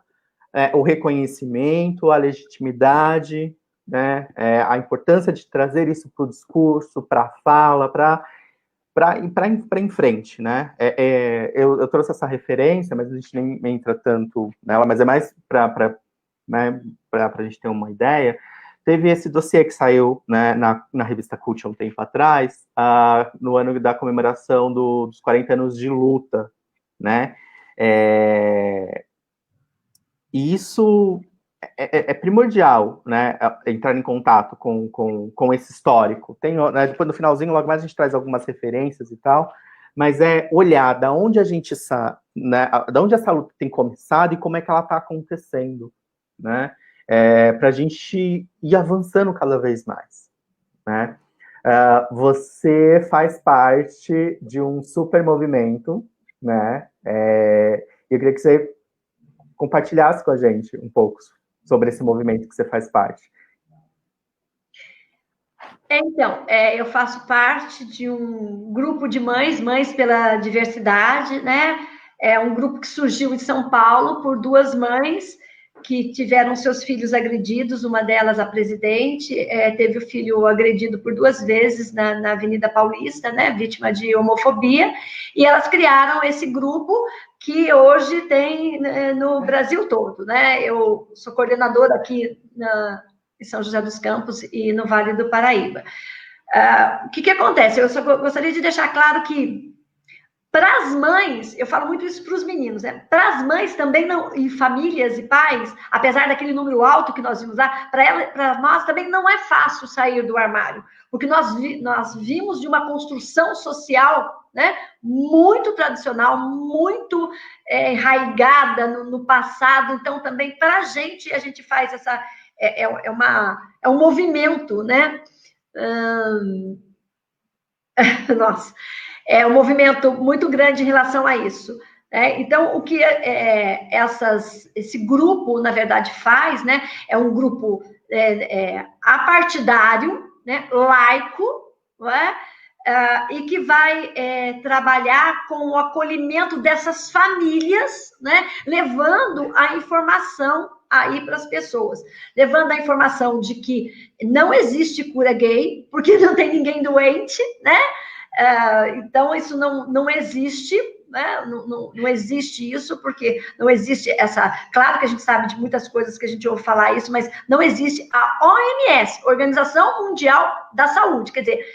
o reconhecimento, a legitimidade, né? A importância de trazer isso para o discurso, para a fala, para em frente, né? Eu trouxe essa referência, mas a gente nem entra tanto nela, mas é mais para a gente ter uma ideia. Teve esse dossiê que saiu, né, na revista Cult há um tempo atrás, no ano da comemoração dos 40 anos de luta, né? E isso é primordial, né? Entrar em contato com esse histórico. Tem, né, depois no finalzinho, logo mais a gente traz algumas referências e tal, mas é olhar da onde a gente né, da onde essa luta tem começado e como é que ela está acontecendo, né? Para a gente ir avançando cada vez mais, né? Você faz parte de um super movimento, né? Eu queria que você compartilhasse com a gente um pouco sobre esse movimento que você faz parte. Então, eu faço parte de um grupo de mães pela diversidade, né? É um grupo que surgiu em São Paulo por duas mães que tiveram seus filhos agredidos, uma delas a presidente, teve o filho agredido por 2 vezes na Avenida Paulista, né? Vítima de homofobia, e elas criaram esse grupo que hoje tem no Brasil todo, né? Eu sou coordenadora aqui em São José dos Campos e no Vale do Paraíba. O que acontece? Eu só gostaria de deixar claro que, para as mães, eu falo muito isso para os meninos, né? Para as mães também não, e famílias e pais, apesar daquele número alto que nós vimos lá, para nós também não é fácil sair do armário, porque nós vimos de uma construção social, né, muito tradicional, muito enraigada no passado. Então também para a gente faz essa é um movimento, né? Nossa, é um movimento muito grande em relação a isso. Então, o que esse grupo, na verdade, faz, né? É um grupo apartidário, né? Laico, não é? E que vai trabalhar com o acolhimento dessas famílias, né? Levando a informação aí para as pessoas, levando a informação de que não existe cura gay, porque não tem ninguém doente, né? Então, isso não existe, né? Não existe isso, porque não existe essa... Claro que a gente sabe de muitas coisas que a gente ouve falar isso, mas não existe a OMS, Organização Mundial da Saúde. Quer dizer,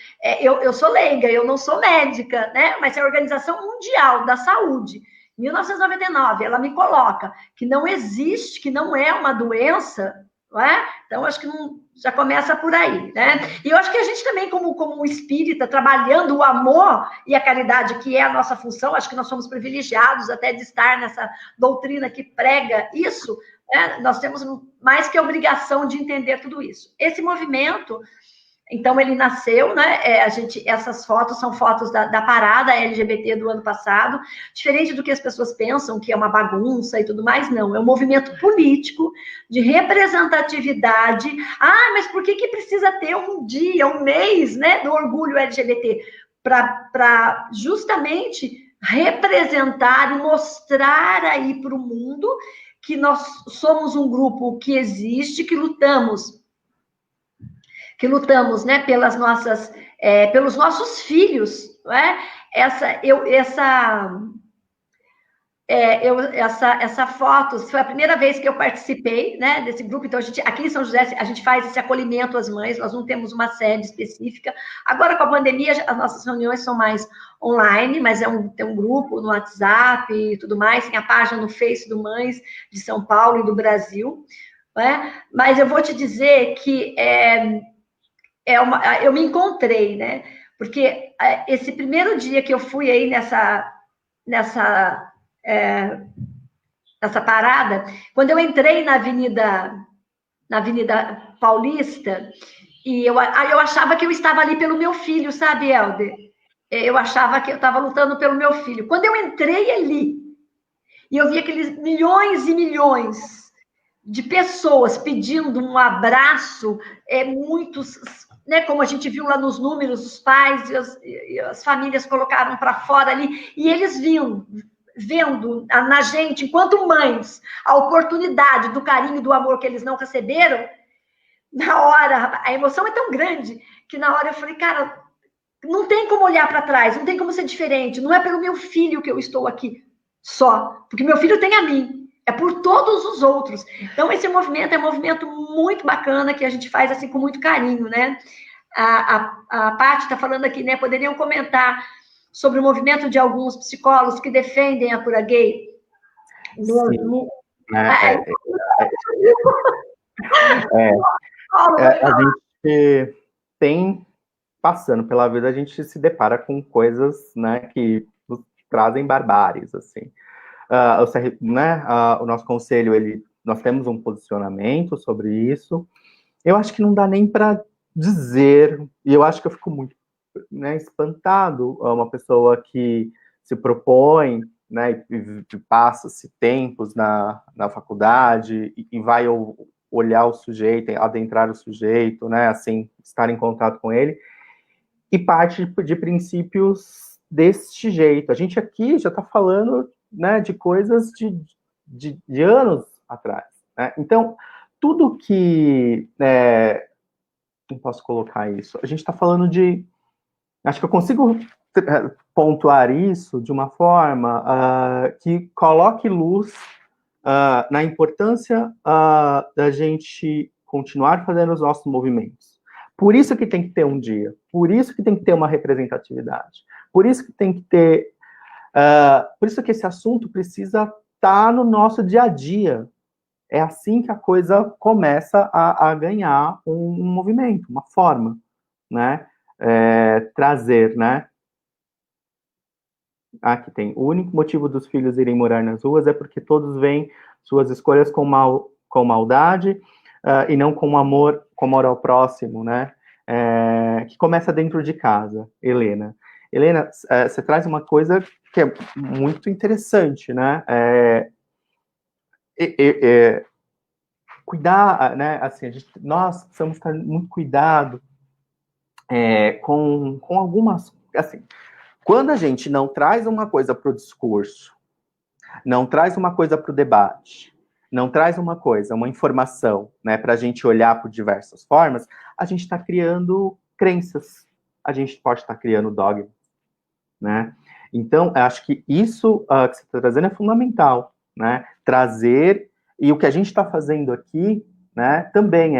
eu sou leiga, eu não sou médica, né? Mas é a Organização Mundial da Saúde, 1999, ela me coloca que não existe, que não é uma doença, não é? Então, acho que já começa por aí, né? E eu acho que a gente também, como espírita, trabalhando o amor e a caridade, que é a nossa função, acho que nós somos privilegiados até de estar nessa doutrina que prega isso, né? Nós temos mais que a obrigação de entender tudo isso. Esse movimento... Então, ele nasceu, né? Essas fotos são fotos da parada LGBT do ano passado, diferente do que as pessoas pensam, que é uma bagunça e tudo mais, não. É um movimento político, de representatividade. Mas por que precisa ter um dia, um mês, né, do orgulho LGBT? Para justamente representar e mostrar aí para o mundo que nós somos um grupo que existe, que lutamos, né, pelos nossos filhos, não é? Essa foto foi a primeira vez que eu participei, né, desse grupo. Então, aqui em São José, a gente faz esse acolhimento às mães, nós não temos uma sede específica. Agora, com a pandemia, as nossas reuniões são mais online, mas tem um grupo no WhatsApp e tudo mais, tem a página no Face do Mães de São Paulo e do Brasil, não é? Mas eu vou te dizer que eu me encontrei, né? Porque esse primeiro dia que eu fui aí nessa parada, quando eu entrei na Avenida Paulista, e eu achava que eu estava ali pelo meu filho, sabe, Helder? Eu achava que eu estava lutando pelo meu filho. Quando eu entrei ali, e eu vi aqueles milhões e milhões de pessoas pedindo um abraço, muitos... Né, como a gente viu lá nos números, os pais e as famílias colocaram para fora ali, e eles vendo na gente, enquanto mães, a oportunidade do carinho e do amor que eles não receberam, na hora, a emoção é tão grande, que na hora eu falei, cara, não tem como olhar para trás, não tem como ser diferente, não é pelo meu filho que eu estou aqui só, porque meu filho tem a mim, é por todos os outros. Então, esse movimento é um movimento muito bacana, que a gente faz assim com muito carinho, né? A Paty está falando aqui, né? Poderiam comentar sobre o movimento de alguns psicólogos que defendem a cura gay? No, Sim, no, né? A gente tem, passando pela vida, a gente se depara com coisas, né, que nos trazem barbáries, assim. Né, o nosso conselho, nós temos um posicionamento sobre isso. Eu acho que não dá nem para dizer, e eu acho que eu fico muito, né, espantado, uma pessoa que se propõe, né, e passa-se tempos na faculdade e vai olhar o sujeito, adentrar o sujeito, né, assim, estar em contato com ele, e parte de princípios deste jeito. A gente aqui já está falando, né, de coisas de anos atrás, né? Então, tudo que... como posso colocar isso? A gente está falando de... Acho que eu consigo pontuar isso de uma forma que coloque luz na importância da gente continuar fazendo os nossos movimentos. Por isso que tem que ter um dia, por isso que tem que ter uma representatividade, por isso que tem que ter... por isso que esse assunto precisa estar no nosso dia a dia. É assim que a coisa começa a ganhar um movimento, uma forma, né? Trazer, né? Aqui tem. O único motivo dos filhos irem morar nas ruas é porque todos veem suas escolhas com maldade e não com amor ao próximo, né? Que começa dentro de casa, Helena. Helena, você traz uma coisa que é muito interessante, né? Cuidar, né? Assim, nós precisamos ter muito cuidado com algumas... Assim, quando a gente não traz uma coisa para o discurso, não traz uma coisa para o debate, não traz uma informação, né, para a gente olhar por diversas formas, a gente está criando crenças, a gente pode estar criando dogmas, né? Então, eu acho que isso que você está trazendo é fundamental, né? Trazer, e o que a gente está fazendo aqui, né, também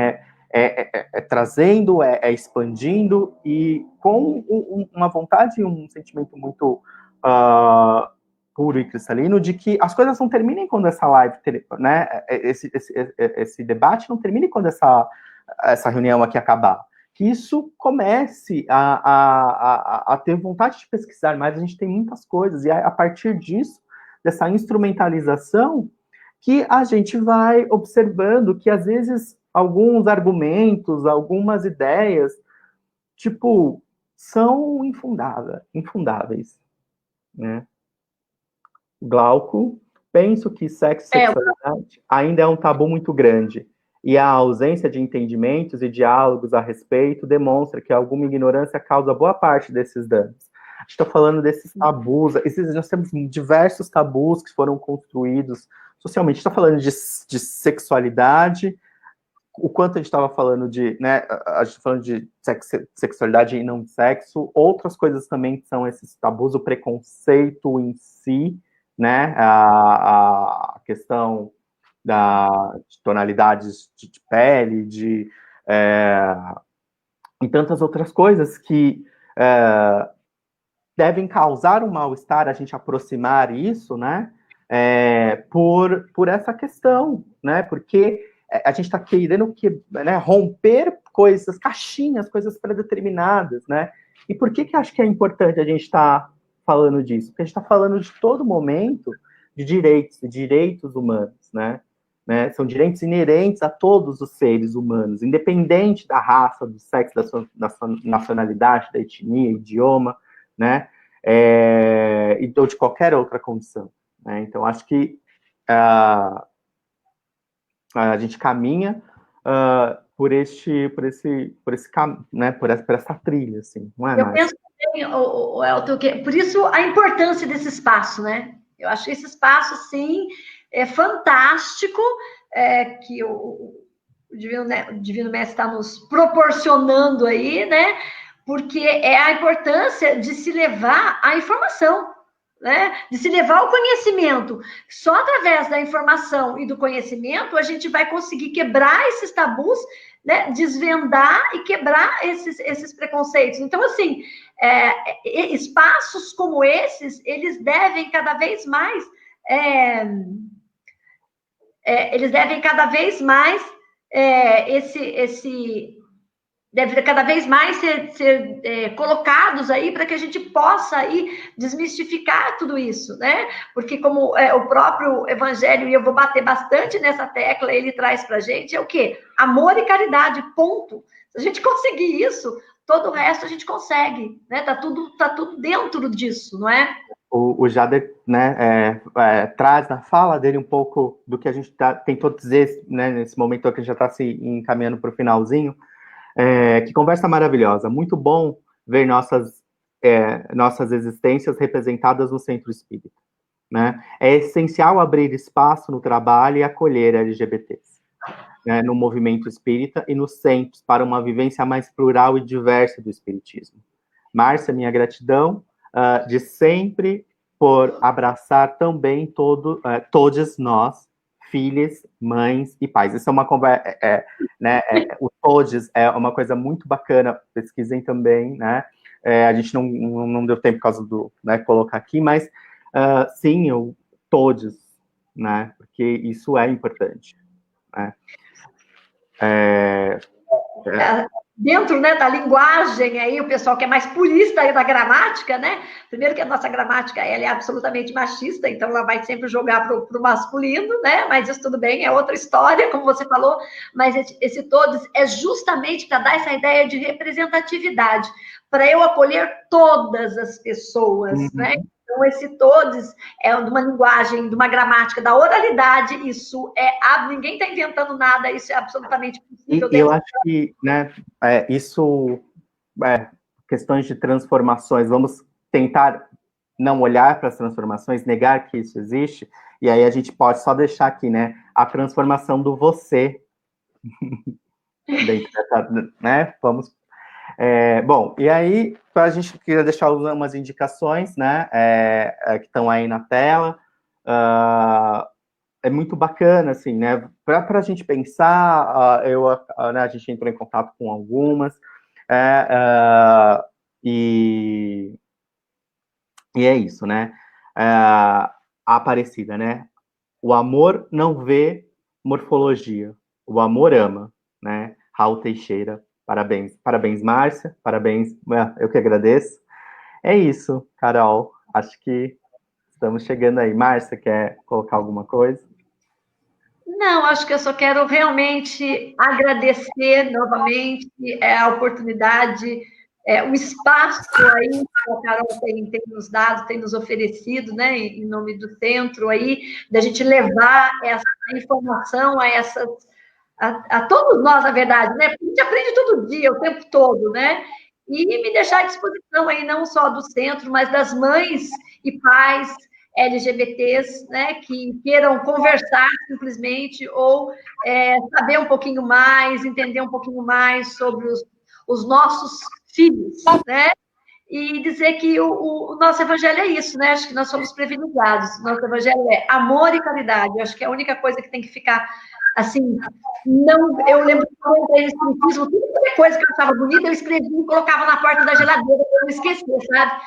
trazendo, expandindo, e com uma vontade e um sentimento muito puro e cristalino de que as coisas não terminem quando essa live, né, esse debate não termine quando essa reunião aqui acabar. Que isso comece a ter vontade de pesquisar mais. A gente tem muitas coisas, e a partir disso, dessa instrumentalização, que a gente vai observando que, às vezes, alguns argumentos, algumas ideias, tipo, são infundáveis, né? Glauco, penso que sexo e sexualidade ainda é um tabu muito grande, e a ausência de entendimentos e diálogos a respeito demonstra que alguma ignorância causa boa parte desses danos. A gente está falando desses tabus, nós temos diversos tabus que foram construídos socialmente. A gente está falando de sexualidade, o quanto a gente estava falando né, a gente está falando de sexualidade e não de sexo, outras coisas também são esses tabus, o preconceito em si, né, a questão de tonalidades de pele, e tantas outras coisas que devem causar um mal-estar, a gente aproximar isso, né, por essa questão, né, porque a gente está querendo né, romper coisas, caixinhas, coisas pré-determinadas, né, e por que acho que é importante a gente estar falando disso? Porque a gente está falando de todo momento de direitos humanos, né, são direitos inerentes a todos os seres humanos, independente da raça, do sexo, da sua nacionalidade, da etnia, idioma, né, ou de qualquer outra condição, né? Então, acho que a gente caminha por né, por essa trilha, assim, não é? Eu penso também, Elton, por isso a importância desse espaço, né? Eu acho que esse espaço, sim, é fantástico, que o Divino Mestre está nos proporcionando aí, né? Porque é a importância de se levar a informação, né? De se levar o conhecimento. Só através da informação e do conhecimento a gente vai conseguir quebrar esses tabus, né? Desvendar e quebrar esses preconceitos. Então, assim, espaços como esses, eles devem cada vez mais eles devem cada vez mais deve cada vez mais ser colocados aí para que a gente possa aí desmistificar tudo isso, né? Porque como o próprio Evangelho, e eu vou bater bastante nessa tecla, ele traz para a gente, é o quê? Amor e caridade, ponto. Se a gente conseguir isso, todo o resto a gente consegue, né? Tá tudo dentro disso, não é? O Jader, né, traz na fala dele um pouco do que a gente tentou dizer, né, nesse momento que a gente já está se encaminhando para o finalzinho. Que conversa maravilhosa, muito bom ver nossas existências representadas no Centro Espírita, né? É essencial abrir espaço no trabalho e acolher LGBTs, né, no movimento espírita e nos centros para uma vivência mais plural e diversa do espiritismo. Márcia, minha gratidão de sempre por abraçar também todos nós, filhos, mães e pais. Isso é uma conversa, o todos é uma coisa muito bacana, pesquisem também, né? A gente não deu tempo por causa do, né, colocar aqui, mas sim, todos, né? Porque isso é importante, né? Dentro, né, da linguagem aí, o pessoal que é mais purista aí da gramática, né? Primeiro que a nossa gramática ela é absolutamente machista, então ela vai sempre jogar para o masculino, né? Mas isso tudo bem, é outra história, como você falou, mas esse todos é justamente para dar essa ideia de representatividade, para eu acolher todas as pessoas, né? Então, esse todos é de uma linguagem, de uma gramática, da oralidade, isso ninguém está inventando nada, isso é absolutamente possível. E eu acho que, né, questões de transformações, vamos tentar não olhar para as transformações, negar que isso existe, e aí a gente pode só deixar aqui, né, a transformação do você, dentro dessa, né, vamos... bom, e aí, a gente queria deixar umas indicações, né, que estão aí na tela. É muito bacana, assim, né, para a gente pensar, né, a gente entrou em contato com algumas, e é isso, né, a Aparecida, né, o amor não vê morfologia, o amor ama, né, Raul Teixeira. Parabéns, Márcia, parabéns, eu que agradeço. É isso, Carol, acho que estamos chegando aí. Márcia, quer colocar alguma coisa? Não, acho que eu só quero realmente agradecer novamente a oportunidade, o espaço aí que a Carol tem nos dado, tem nos oferecido, né, em nome do centro aí, da gente levar essa informação a todos nós, na verdade, né? Porque a gente aprende todo dia, o tempo todo, né? E me deixar à disposição aí, não só do centro, mas das mães e pais LGBTs, né, que queiram conversar simplesmente ou saber um pouquinho mais, entender um pouquinho mais sobre os nossos filhos, né? E dizer que o nosso evangelho é isso, né? Acho que nós somos privilegiados. Nosso evangelho é amor e caridade. Eu acho que é a única coisa que tem que ficar assim. Não, eu lembro que quando eu entrei no espiritismo, toda coisa que eu achava bonita, eu escrevia e colocava na porta da geladeira para não esquecer, sabe?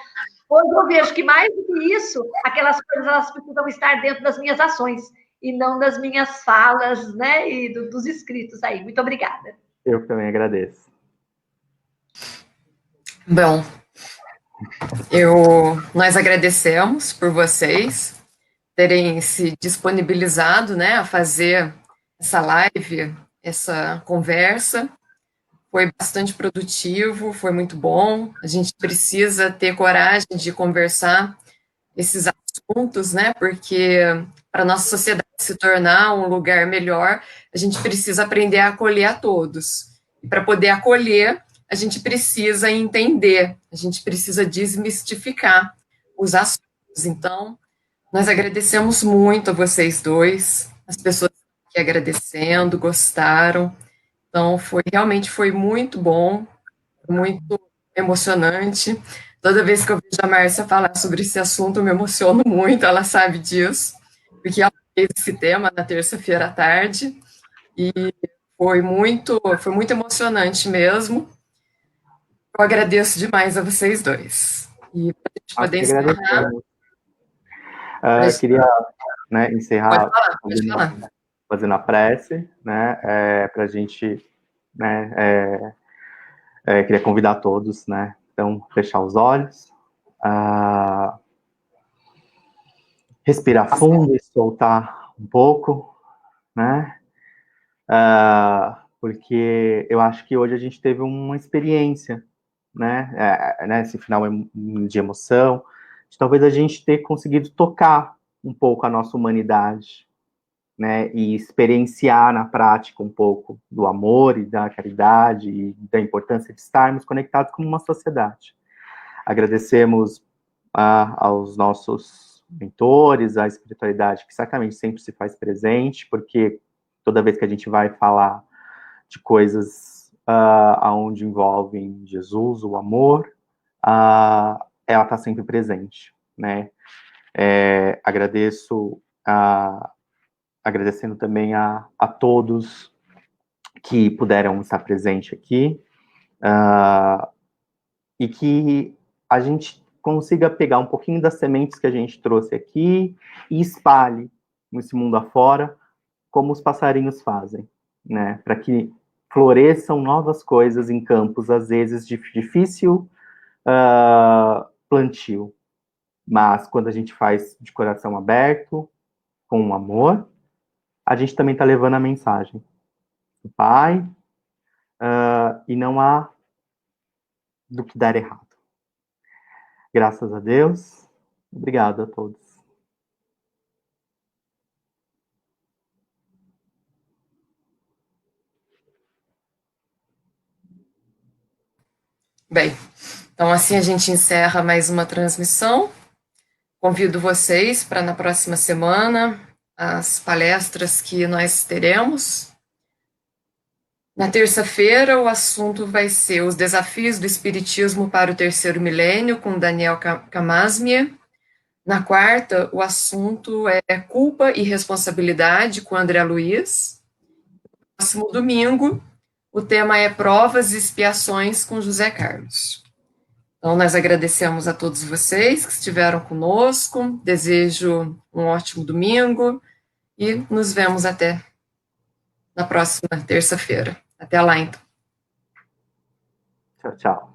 Hoje eu vejo que mais do que isso, aquelas coisas elas precisam estar dentro das minhas ações e não das minhas falas, né? E dos escritos aí. Muito obrigada. Eu também agradeço. Bom, nós agradecemos por vocês terem se disponibilizado, né, a fazer essa live, essa conversa. Foi bastante produtivo, foi muito bom. A gente precisa ter coragem de conversar esses assuntos, né? Porque para a nossa sociedade se tornar um lugar melhor, a gente precisa aprender a acolher a todos. E para poder acolher, a gente precisa entender, a gente precisa desmistificar os assuntos. Então, nós agradecemos muito a vocês dois, as pessoas que agradecendo, gostaram. Então, realmente foi muito bom, muito emocionante. Toda vez que eu vejo a Márcia falar sobre esse assunto, eu me emociono muito, ela sabe disso, porque ela fez esse tema na terça-feira à tarde, e foi muito emocionante mesmo. Eu agradeço demais a vocês dois. E para a gente poder encerrar... Queria, né, encerrar... Pode falar. fazendo a prece, né, para a gente, né, queria convidar todos, né, então, fechar os olhos, respirar fundo e soltar um pouco, né, porque eu acho que hoje a gente teve uma experiência, né, esse final de emoção, de talvez a gente ter conseguido tocar um pouco a nossa humanidade, né, e experienciar na prática um pouco do amor e da caridade e da importância de estarmos conectados como uma sociedade. Agradecemos aos nossos mentores, à espiritualidade que certamente sempre se faz presente, porque toda vez que a gente vai falar de coisas onde envolvem Jesus, o amor, ela está sempre presente, né? Agradecendo também a todos que puderam estar presentes aqui, e que a gente consiga pegar um pouquinho das sementes que a gente trouxe aqui e espalhe nesse mundo afora, como os passarinhos fazem, né? Para que floresçam novas coisas em campos, às vezes, de difícil plantio. Mas quando a gente faz de coração aberto, com amor, a gente também está levando a mensagem do Pai, e não há do que dar errado. Graças a Deus. Obrigado a todos. Bem, então assim a gente encerra mais uma transmissão. Convido vocês para na próxima semana as palestras que nós teremos. Na terça-feira, o assunto vai ser os desafios do Espiritismo para o terceiro milênio, com Daniel Camasmia. Na quarta, o assunto é culpa e responsabilidade, com André Luiz. No próximo domingo, o tema é provas e expiações, com José Carlos. Então, nós agradecemos a todos vocês que estiveram conosco, desejo um ótimo domingo e nos vemos até na próxima terça-feira. Até lá, então. Tchau, tchau.